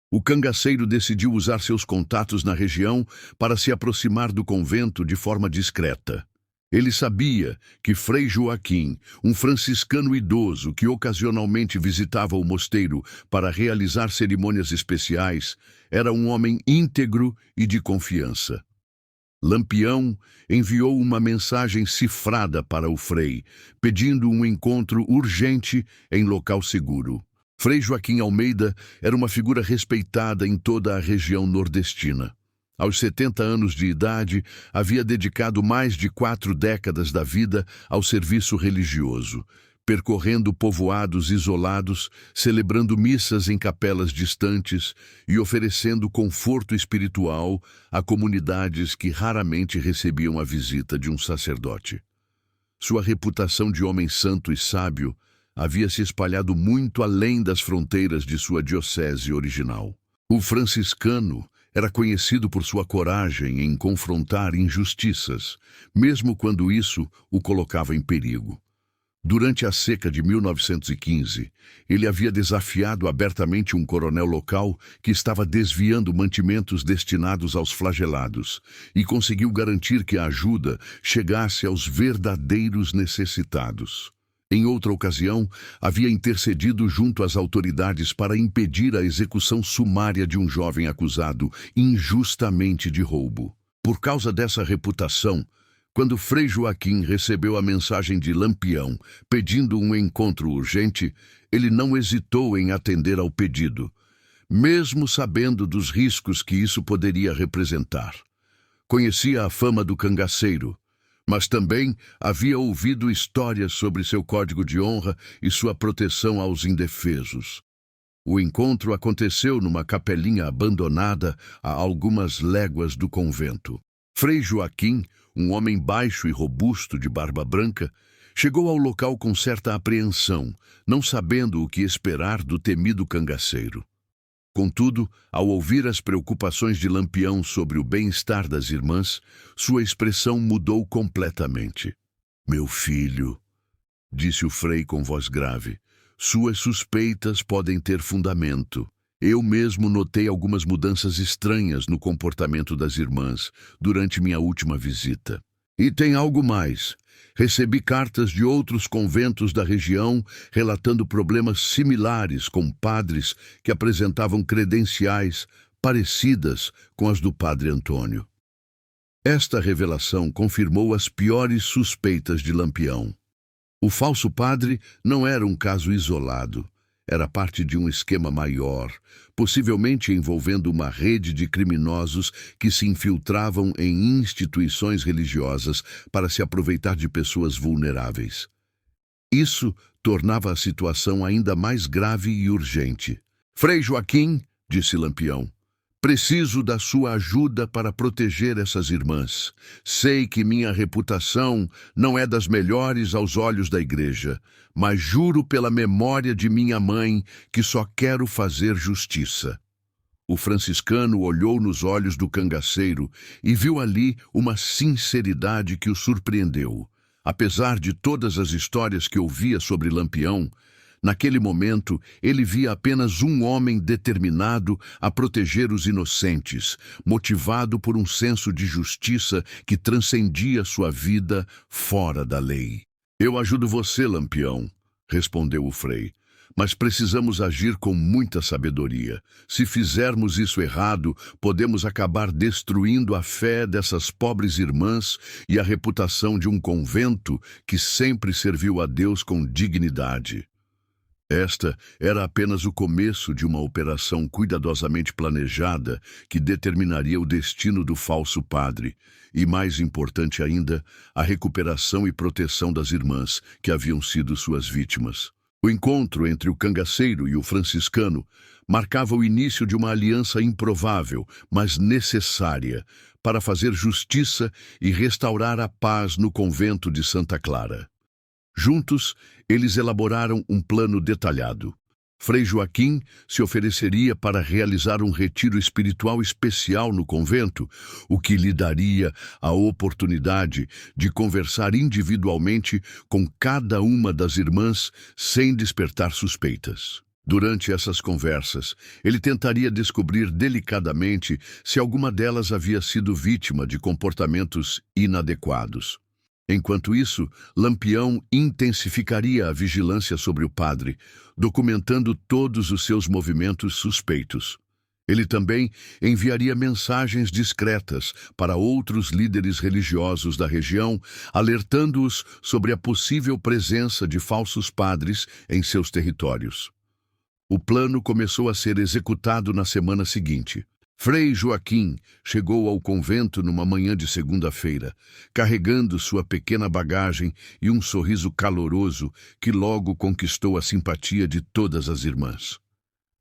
Speaker 1: O cangaceiro decidiu usar seus contatos na região para se aproximar do convento de forma discreta. Ele sabia que Frei Joaquim, um franciscano idoso que ocasionalmente visitava o mosteiro para realizar cerimônias especiais, era um homem íntegro e de confiança. Lampião enviou uma mensagem cifrada para o Frei, pedindo um encontro urgente em local seguro. Frei Joaquim Almeida era uma figura respeitada em toda a região nordestina. Aos 70 anos de idade, havia dedicado mais de 4 décadas da vida ao serviço religioso, percorrendo povoados isolados, celebrando missas em capelas distantes e oferecendo conforto espiritual a comunidades que raramente recebiam a visita de um sacerdote. Sua reputação de homem santo e sábio havia se espalhado muito além das fronteiras de sua diocese original. O franciscano era conhecido por sua coragem em confrontar injustiças, mesmo quando isso o colocava em perigo. Durante a seca de 1915, ele havia desafiado abertamente um coronel local que estava desviando mantimentos destinados aos flagelados e conseguiu garantir que a ajuda chegasse aos verdadeiros necessitados. Em outra ocasião, havia intercedido junto às autoridades para impedir a execução sumária de um jovem acusado injustamente de roubo. Por causa dessa reputação, quando Frei Joaquim recebeu a mensagem de Lampião pedindo um encontro urgente, ele não hesitou em atender ao pedido, mesmo sabendo dos riscos que isso poderia representar. Conhecia a fama do cangaceiro, mas também havia ouvido histórias sobre seu código de honra e sua proteção aos indefesos. O encontro aconteceu numa capelinha abandonada a algumas léguas do convento. Frei Joaquim, um homem baixo e robusto de barba branca, chegou ao local com certa apreensão, não sabendo o que esperar do temido cangaceiro. Contudo, ao ouvir as preocupações de Lampião sobre o bem-estar das irmãs, sua expressão mudou completamente. "Meu filho", disse o frei com voz grave, "suas suspeitas podem ter fundamento. Eu mesmo notei algumas mudanças estranhas no comportamento das irmãs durante minha última visita. E tem algo mais. Recebi cartas de outros conventos da região relatando problemas similares com padres que apresentavam credenciais parecidas com as do padre Antônio." Esta revelação confirmou as piores suspeitas de Lampião. O falso padre não era um caso isolado. Era parte de um esquema maior, possivelmente envolvendo uma rede de criminosos que se infiltravam em instituições religiosas para se aproveitar de pessoas vulneráveis. Isso tornava a situação ainda mais grave e urgente. "Frei Joaquim", disse Lampião, "preciso da sua ajuda para proteger essas irmãs. Sei que minha reputação não é das melhores aos olhos da igreja, mas juro pela memória de minha mãe que só quero fazer justiça." O franciscano olhou nos olhos do cangaceiro e viu ali uma sinceridade que o surpreendeu. Apesar de todas as histórias que ouvia sobre Lampião, naquele momento, ele via apenas um homem determinado a proteger os inocentes, motivado por um senso de justiça que transcendia sua vida fora da lei. "Eu ajudo você, Lampião", respondeu o frei, "mas precisamos agir com muita sabedoria. Se fizermos isso errado, podemos acabar destruindo a fé dessas pobres irmãs e a reputação de um convento que sempre serviu a Deus com dignidade." Esta era apenas o começo de uma operação cuidadosamente planejada que determinaria o destino do falso padre e, mais importante ainda, a recuperação e proteção das irmãs que haviam sido suas vítimas. O encontro entre o cangaceiro e o franciscano marcava o início de uma aliança improvável, mas necessária, para fazer justiça e restaurar a paz no convento de Santa Clara. Juntos, eles elaboraram um plano detalhado. Frei Joaquim se ofereceria para realizar um retiro espiritual especial no convento, o que lhe daria a oportunidade de conversar individualmente com cada uma das irmãs sem despertar suspeitas. Durante essas conversas, ele tentaria descobrir delicadamente se alguma delas havia sido vítima de comportamentos inadequados. Enquanto isso, Lampião intensificaria a vigilância sobre o padre, documentando todos os seus movimentos suspeitos. Ele também enviaria mensagens discretas para outros líderes religiosos da região, alertando-os sobre a possível presença de falsos padres em seus territórios. O plano começou a ser executado na semana seguinte. Frei Joaquim chegou ao convento numa manhã de segunda-feira, carregando sua pequena bagagem e um sorriso caloroso que logo conquistou a simpatia de todas as irmãs.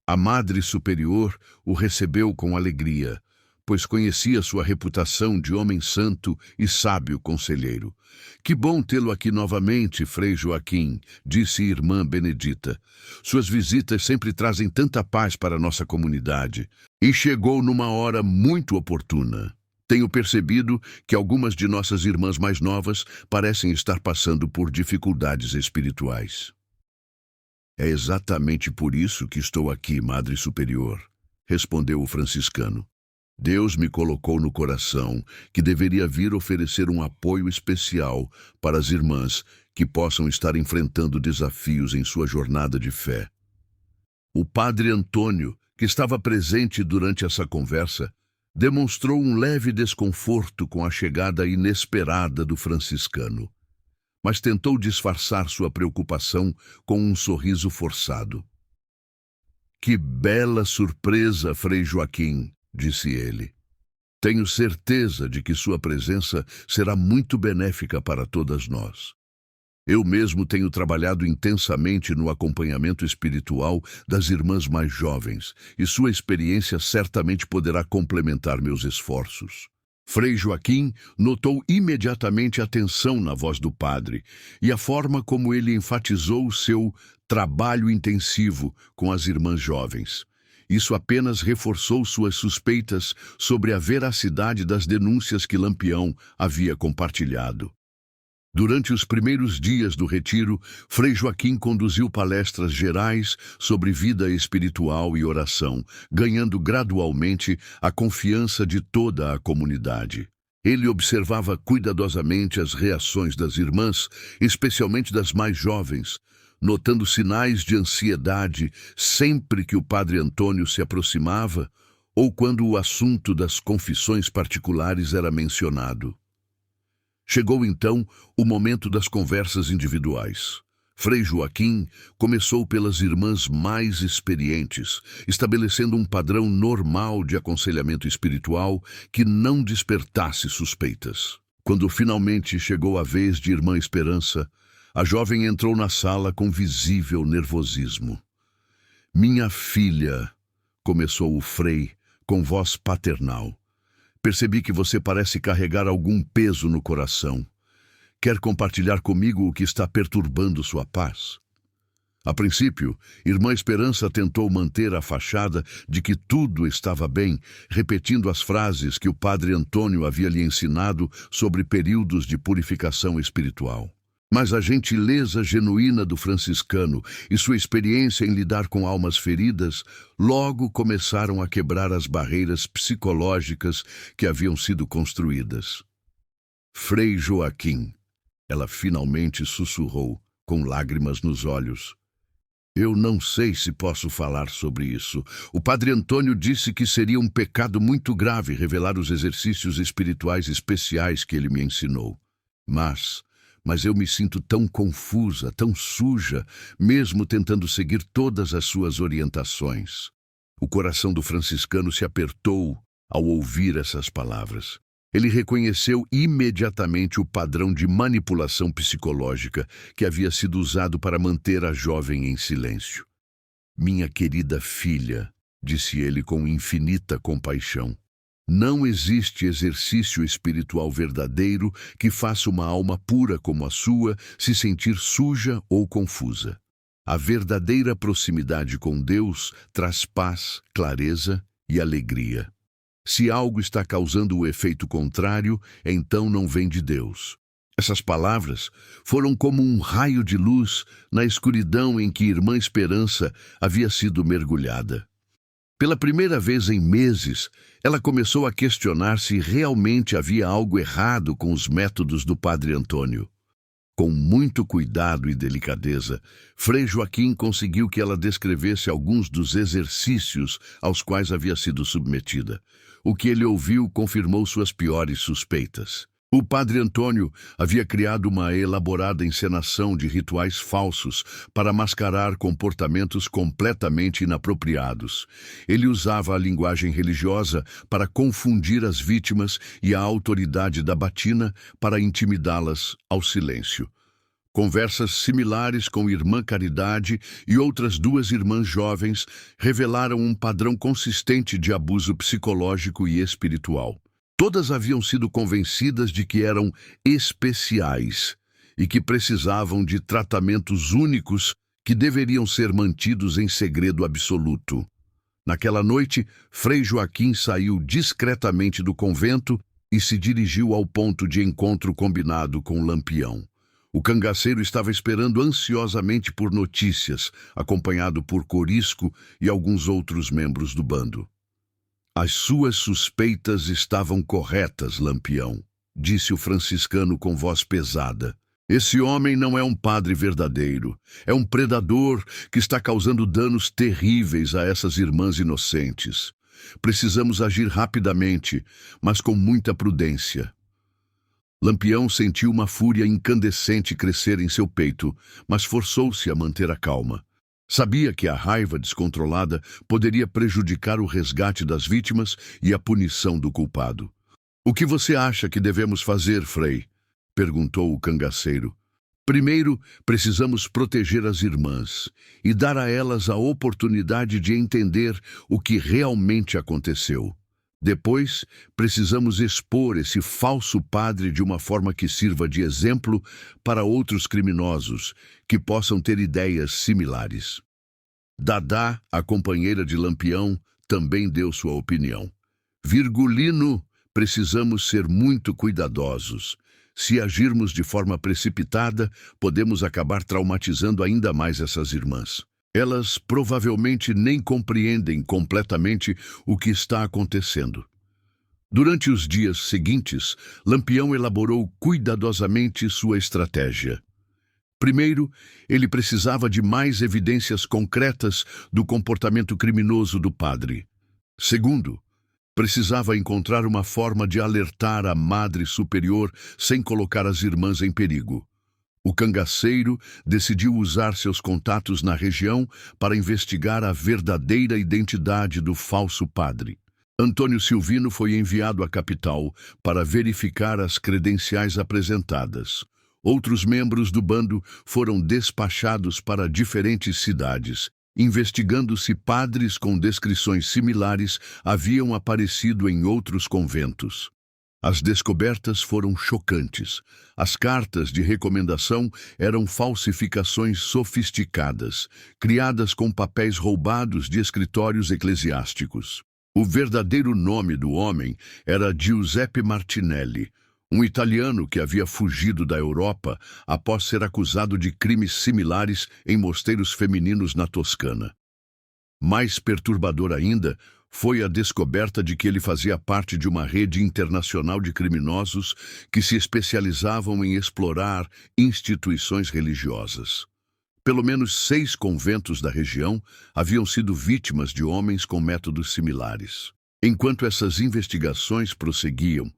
Speaker 1: A Madre Superior o recebeu com alegria, pois conhecia sua reputação de homem santo e sábio conselheiro. "Que bom tê-lo aqui novamente, Frei Joaquim", disse Irmã Benedita. "Suas visitas sempre trazem tanta paz para a nossa comunidade. E chegou numa hora muito oportuna." Tenho percebido que algumas de nossas irmãs mais novas parecem estar passando por dificuldades espirituais. É exatamente por isso que estou aqui, Madre Superior, respondeu o franciscano. Deus me colocou no coração que deveria vir oferecer um apoio especial para as irmãs que possam estar enfrentando desafios em sua jornada de fé. O padre Antônio, que estava presente durante essa conversa, demonstrou um leve desconforto com a chegada inesperada do franciscano, mas tentou disfarçar sua preocupação com um sorriso forçado. Que bela surpresa, Frei Joaquim, disse ele. Tenho certeza de que sua presença será muito benéfica para todas nós. Eu mesmo tenho trabalhado intensamente no acompanhamento espiritual das irmãs mais jovens, e sua experiência certamente poderá complementar meus esforços. Frei Joaquim notou imediatamente a tensão na voz do padre e a forma como ele enfatizou o seu trabalho intensivo com as irmãs jovens. Isso apenas reforçou suas suspeitas sobre a veracidade das denúncias que Lampião havia compartilhado. Durante os primeiros dias do retiro, Frei Joaquim conduziu palestras gerais sobre vida espiritual e oração, ganhando gradualmente a confiança de toda a comunidade. Ele observava cuidadosamente as reações das irmãs, especialmente das mais jovens, notando sinais de ansiedade sempre que o padre Antônio se aproximava ou quando o assunto das confissões particulares era mencionado. Chegou então o momento das conversas individuais. Frei Joaquim começou pelas irmãs mais experientes, estabelecendo um padrão normal de aconselhamento espiritual que não despertasse suspeitas. Quando finalmente chegou a vez de Irmã Esperança, a jovem entrou na sala com visível nervosismo. Minha filha, começou o Frei com voz paternal. Percebi que você parece carregar algum peso no coração. Quer compartilhar comigo o que está perturbando sua paz? A princípio, Irmã Esperança tentou manter a fachada de que tudo estava bem, repetindo as frases que o padre Antônio havia lhe ensinado sobre períodos de purificação espiritual. Mas a gentileza genuína do franciscano e sua experiência em lidar com almas feridas logo começaram a quebrar as barreiras psicológicas que haviam sido construídas. Frei Joaquim, ela finalmente sussurrou, com lágrimas nos olhos. Eu não sei se posso falar sobre isso. O padre Antônio disse que seria um pecado muito grave revelar os exercícios espirituais especiais que ele me ensinou. Mas eu me sinto tão confusa, tão suja, mesmo tentando seguir todas as suas orientações. O coração do franciscano se apertou ao ouvir essas palavras. Ele reconheceu imediatamente o padrão de manipulação psicológica que havia sido usado para manter a jovem em silêncio. Minha querida filha, disse ele com infinita compaixão, não existe exercício espiritual verdadeiro que faça uma alma pura como a sua se sentir suja ou confusa. A verdadeira proximidade com Deus traz paz, clareza e alegria. Se algo está causando o efeito contrário, então não vem de Deus. Essas palavras foram como um raio de luz na escuridão em que Irmã Esperança havia sido mergulhada. Pela primeira vez em meses, ela começou a questionar se realmente havia algo errado com os métodos do padre Antônio. Com muito cuidado e delicadeza, Frei Joaquim conseguiu que ela descrevesse alguns dos exercícios aos quais havia sido submetida. O que ele ouviu confirmou suas piores suspeitas. O padre Antônio havia criado uma elaborada encenação de rituais falsos para mascarar comportamentos completamente inapropriados. Ele usava a linguagem religiosa para confundir as vítimas e a autoridade da batina para intimidá-las ao silêncio. Conversas similares com Irmã Caridade e outras duas irmãs jovens revelaram um padrão consistente de abuso psicológico e espiritual. Todas haviam sido convencidas de que eram especiais e que precisavam de tratamentos únicos que deveriam ser mantidos em segredo absoluto. Naquela noite, Frei Joaquim saiu discretamente do convento e se dirigiu ao ponto de encontro combinado com Lampião. O cangaceiro estava esperando ansiosamente por notícias, acompanhado por Corisco e alguns outros membros do bando. As suas suspeitas estavam corretas, Lampião, disse o franciscano com voz pesada. Esse homem não é um padre verdadeiro. É um predador que está causando danos terríveis a essas irmãs inocentes. Precisamos agir rapidamente, mas com muita prudência. Lampião sentiu uma fúria incandescente crescer em seu peito, mas forçou-se a manter a calma. Sabia que a raiva descontrolada poderia prejudicar o resgate das vítimas e a punição do culpado. "O que você acha que devemos fazer, Frei?" perguntou o cangaceiro. "Primeiro, precisamos proteger as irmãs e dar a elas a oportunidade de entender o que realmente aconteceu. Depois, precisamos expor esse falso padre de uma forma que sirva de exemplo para outros criminosos que possam ter ideias similares." Dadá, a companheira de Lampião, também deu sua opinião. "Virgulino, precisamos ser muito cuidadosos. Se agirmos de forma precipitada, podemos acabar traumatizando ainda mais essas irmãs. Elas provavelmente nem compreendem completamente o que está acontecendo." Durante os dias seguintes, Lampião elaborou cuidadosamente sua estratégia. Primeiro, ele precisava de mais evidências concretas do comportamento criminoso do padre. Segundo, precisava encontrar uma forma de alertar a Madre Superior sem colocar as irmãs em perigo. O cangaceiro decidiu usar seus contatos na região para investigar a verdadeira identidade do falso padre. Antônio Silvino foi enviado à capital para verificar as credenciais apresentadas. Outros membros do bando foram despachados para diferentes cidades, investigando se padres com descrições similares haviam aparecido em outros conventos. As descobertas foram chocantes. As cartas de recomendação eram falsificações sofisticadas, criadas com papéis roubados de escritórios eclesiásticos. O verdadeiro nome do homem era Giuseppe Martinelli, um italiano que havia fugido da Europa após ser acusado de crimes similares em mosteiros femininos na Toscana. Mais perturbador ainda foi a descoberta de que ele fazia parte de uma rede internacional de criminosos que se especializavam em explorar instituições religiosas. Pelo menos 6 conventos da região haviam sido vítimas de homens com métodos similares. Enquanto essas investigações prosseguiam,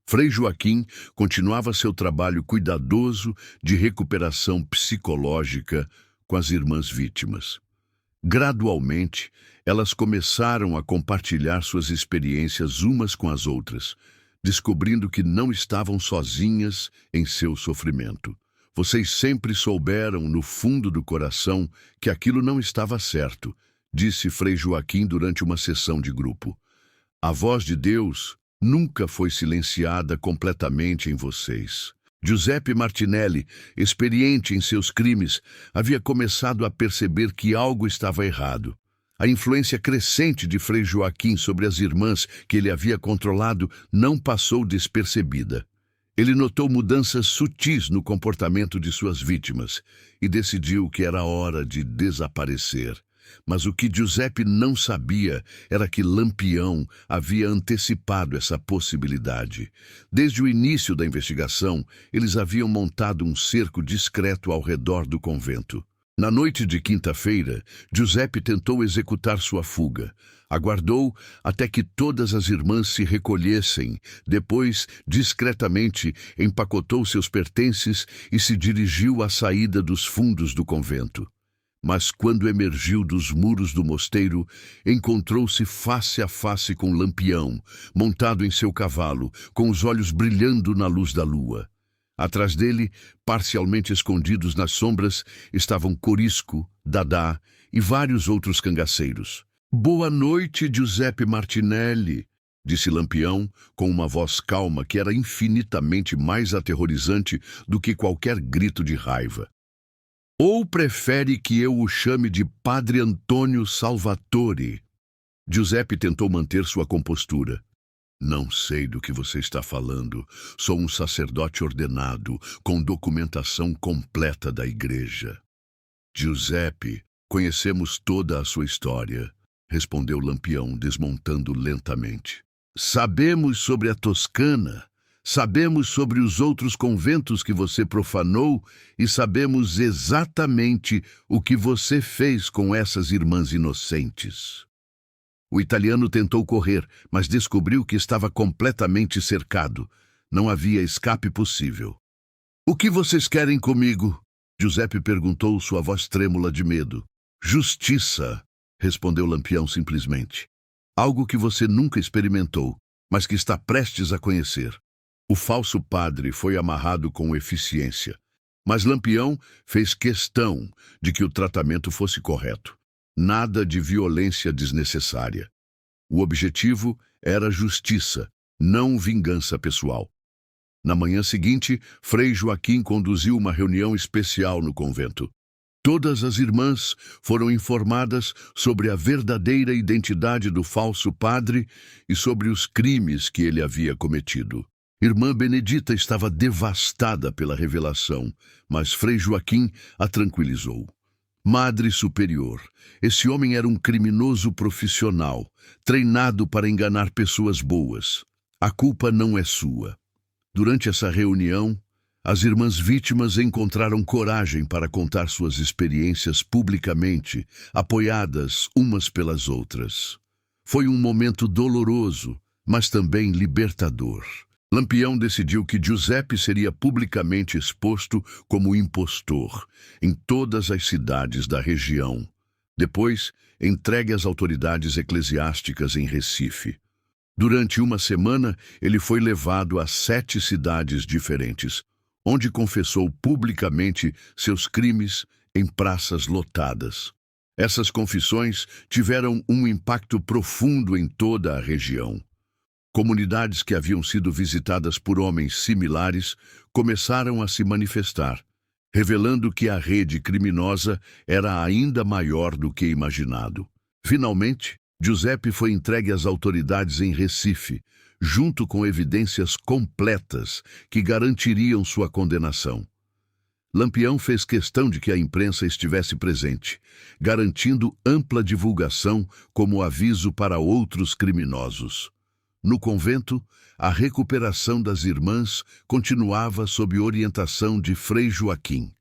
Speaker 1: Frei Joaquim continuava seu trabalho cuidadoso de recuperação psicológica com as irmãs vítimas. Gradualmente, elas começaram a compartilhar suas experiências umas com as outras, descobrindo que não estavam sozinhas em seu sofrimento. "Vocês sempre souberam, no fundo do coração, que aquilo não estava certo", disse Frei Joaquim durante uma sessão de grupo. "A voz de Deus nunca foi silenciada completamente em vocês." Giuseppe Martinelli, experiente em seus crimes, havia começado a perceber que algo estava errado. A influência crescente de Frei Joaquim sobre as irmãs que ele havia controlado não passou despercebida. Ele notou mudanças sutis no comportamento de suas vítimas e decidiu que era hora de desaparecer. Mas o que Giuseppe não sabia era que Lampião havia antecipado essa possibilidade. Desde o início da investigação, eles haviam montado um cerco discreto ao redor do convento. Na noite de quinta-feira, Giuseppe tentou executar sua fuga. Aguardou até que todas as irmãs se recolhessem. Depois, discretamente, empacotou seus pertences e se dirigiu à saída dos fundos do convento. Mas quando emergiu dos muros do mosteiro, encontrou-se face a face com Lampião, montado em seu cavalo, com os olhos brilhando na luz da lua. Atrás dele, parcialmente escondidos nas sombras, estavam Corisco, Dadá e vários outros cangaceiros. "Boa noite, Giuseppe Martinelli", disse Lampião, com uma voz calma que era infinitamente mais aterrorizante do que qualquer grito de raiva. "Ou prefere que eu o chame de Padre Antônio Salvatore?" Giuseppe tentou manter sua compostura. Não sei do que você está falando. Sou um sacerdote ordenado, com documentação completa da igreja. Giuseppe, conhecemos toda a sua história, respondeu Lampião, desmontando lentamente. Sabemos sobre a Toscana, sabemos sobre os outros conventos que você profanou e sabemos exatamente o que você fez com essas irmãs inocentes. O italiano tentou correr, mas descobriu que estava completamente cercado. Não havia escape possível. O que vocês querem comigo? Giuseppe perguntou, sua voz trêmula de medo. Justiça, respondeu Lampião simplesmente. Algo que você nunca experimentou, mas que está prestes a conhecer. O falso padre foi amarrado com eficiência, mas Lampião fez questão de que o tratamento fosse correto. Nada de violência desnecessária. O objetivo era justiça, não vingança pessoal. Na manhã seguinte, Frei Joaquim conduziu uma reunião especial no convento. Todas as irmãs foram informadas sobre a verdadeira identidade do falso padre e sobre os crimes que ele havia cometido. Irmã Benedita estava devastada pela revelação, mas Frei Joaquim a tranquilizou. Madre Superior, esse homem era um criminoso profissional, treinado para enganar pessoas boas. A culpa não é sua. Durante essa reunião, as irmãs vítimas encontraram coragem para contar suas experiências publicamente, apoiadas umas pelas outras. Foi um momento doloroso, mas também libertador. Lampião decidiu que Giuseppe seria publicamente exposto como impostor em todas as cidades da região. Depois, entregue às autoridades eclesiásticas em Recife. Durante uma semana, ele foi levado a 7 cidades diferentes, onde confessou publicamente seus crimes em praças lotadas. Essas confissões tiveram um impacto profundo em toda a região. Comunidades que haviam sido visitadas por homens similares começaram a se manifestar, revelando que a rede criminosa era ainda maior do que imaginado. Finalmente, Giuseppe foi entregue às autoridades em Recife, junto com evidências completas que garantiriam sua condenação. Lampião fez questão de que a imprensa estivesse presente, garantindo ampla divulgação como aviso para outros criminosos. No convento, a recuperação das irmãs continuava sob orientação de Frei Joaquim.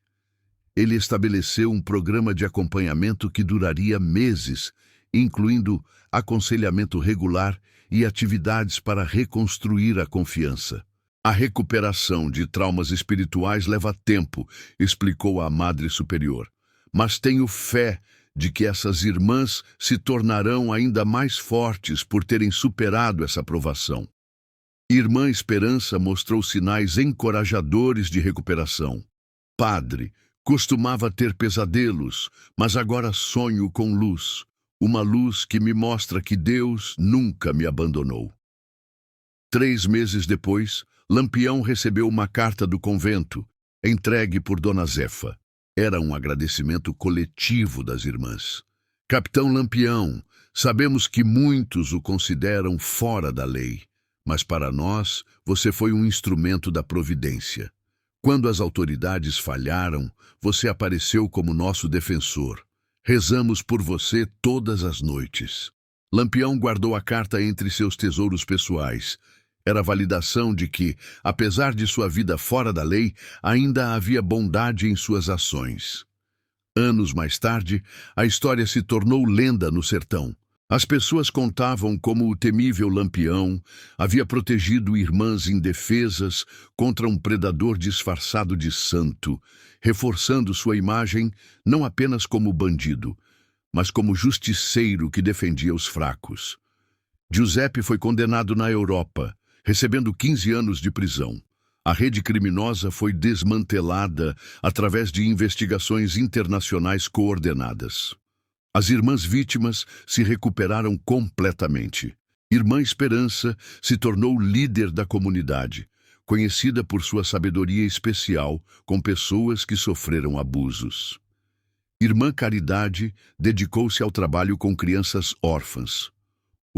Speaker 1: Ele estabeleceu um programa de acompanhamento que duraria meses, incluindo aconselhamento regular e atividades para reconstruir a confiança. A recuperação de traumas espirituais leva tempo, explicou a Madre Superior. Mas tenho fé de que essas irmãs se tornarão ainda mais fortes por terem superado essa provação. Irmã Esperança mostrou sinais encorajadores de recuperação. Padre, costumava ter pesadelos, mas agora sonho com luz. Uma luz que me mostra que Deus nunca me abandonou. 3 meses depois, Lampião recebeu uma carta do convento, entregue por Dona Zefa. Era um agradecimento coletivo das irmãs. Capitão Lampião, sabemos que muitos o consideram fora da lei, mas para nós você foi um instrumento da providência. Quando as autoridades falharam, você apareceu como nosso defensor. Rezamos por você todas as noites. Lampião guardou a carta entre seus tesouros pessoais. Era a validação de que, apesar de sua vida fora da lei, ainda havia bondade em suas ações. Anos mais tarde, a história se tornou lenda no sertão. As pessoas contavam como o temível Lampião havia protegido irmãs indefesas contra um predador disfarçado de santo, reforçando sua imagem não apenas como bandido, mas como justiceiro que defendia os fracos. Giuseppe foi condenado na Europa, recebendo 15 anos de prisão. A rede criminosa foi desmantelada através de investigações internacionais coordenadas. As irmãs vítimas se recuperaram completamente. Irmã Esperança se tornou líder da comunidade, conhecida por sua sabedoria especial com pessoas que sofreram abusos. Irmã Caridade dedicou-se ao trabalho com crianças órfãs.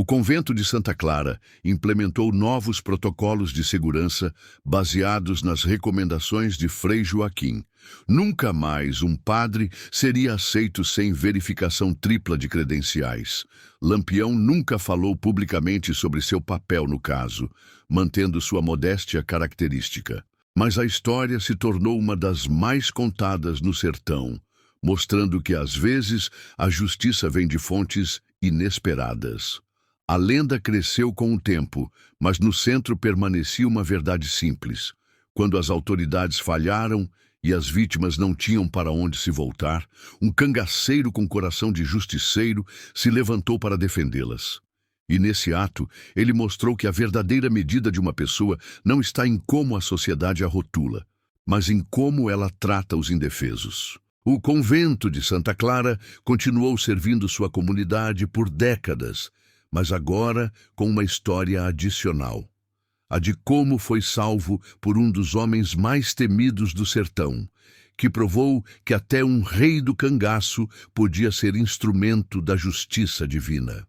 Speaker 1: O convento de Santa Clara implementou novos protocolos de segurança baseados nas recomendações de Frei Joaquim. Nunca mais um padre seria aceito sem verificação tripla de credenciais. Lampião nunca falou publicamente sobre seu papel no caso, mantendo sua modéstia característica. Mas a história se tornou uma das mais contadas no sertão, mostrando que, às vezes, a justiça vem de fontes inesperadas. A lenda cresceu com o tempo, mas no centro permanecia uma verdade simples. Quando as autoridades falharam e as vítimas não tinham para onde se voltar, um cangaceiro com coração de justiceiro se levantou para defendê-las. E nesse ato, ele mostrou que a verdadeira medida de uma pessoa não está em como a sociedade a rotula, mas em como ela trata os indefesos. O convento de Santa Clara continuou servindo sua comunidade por décadas, mas agora com uma história adicional. A de como foi salvo por um dos homens mais temidos do sertão, que provou que até um rei do cangaço podia ser instrumento da justiça divina.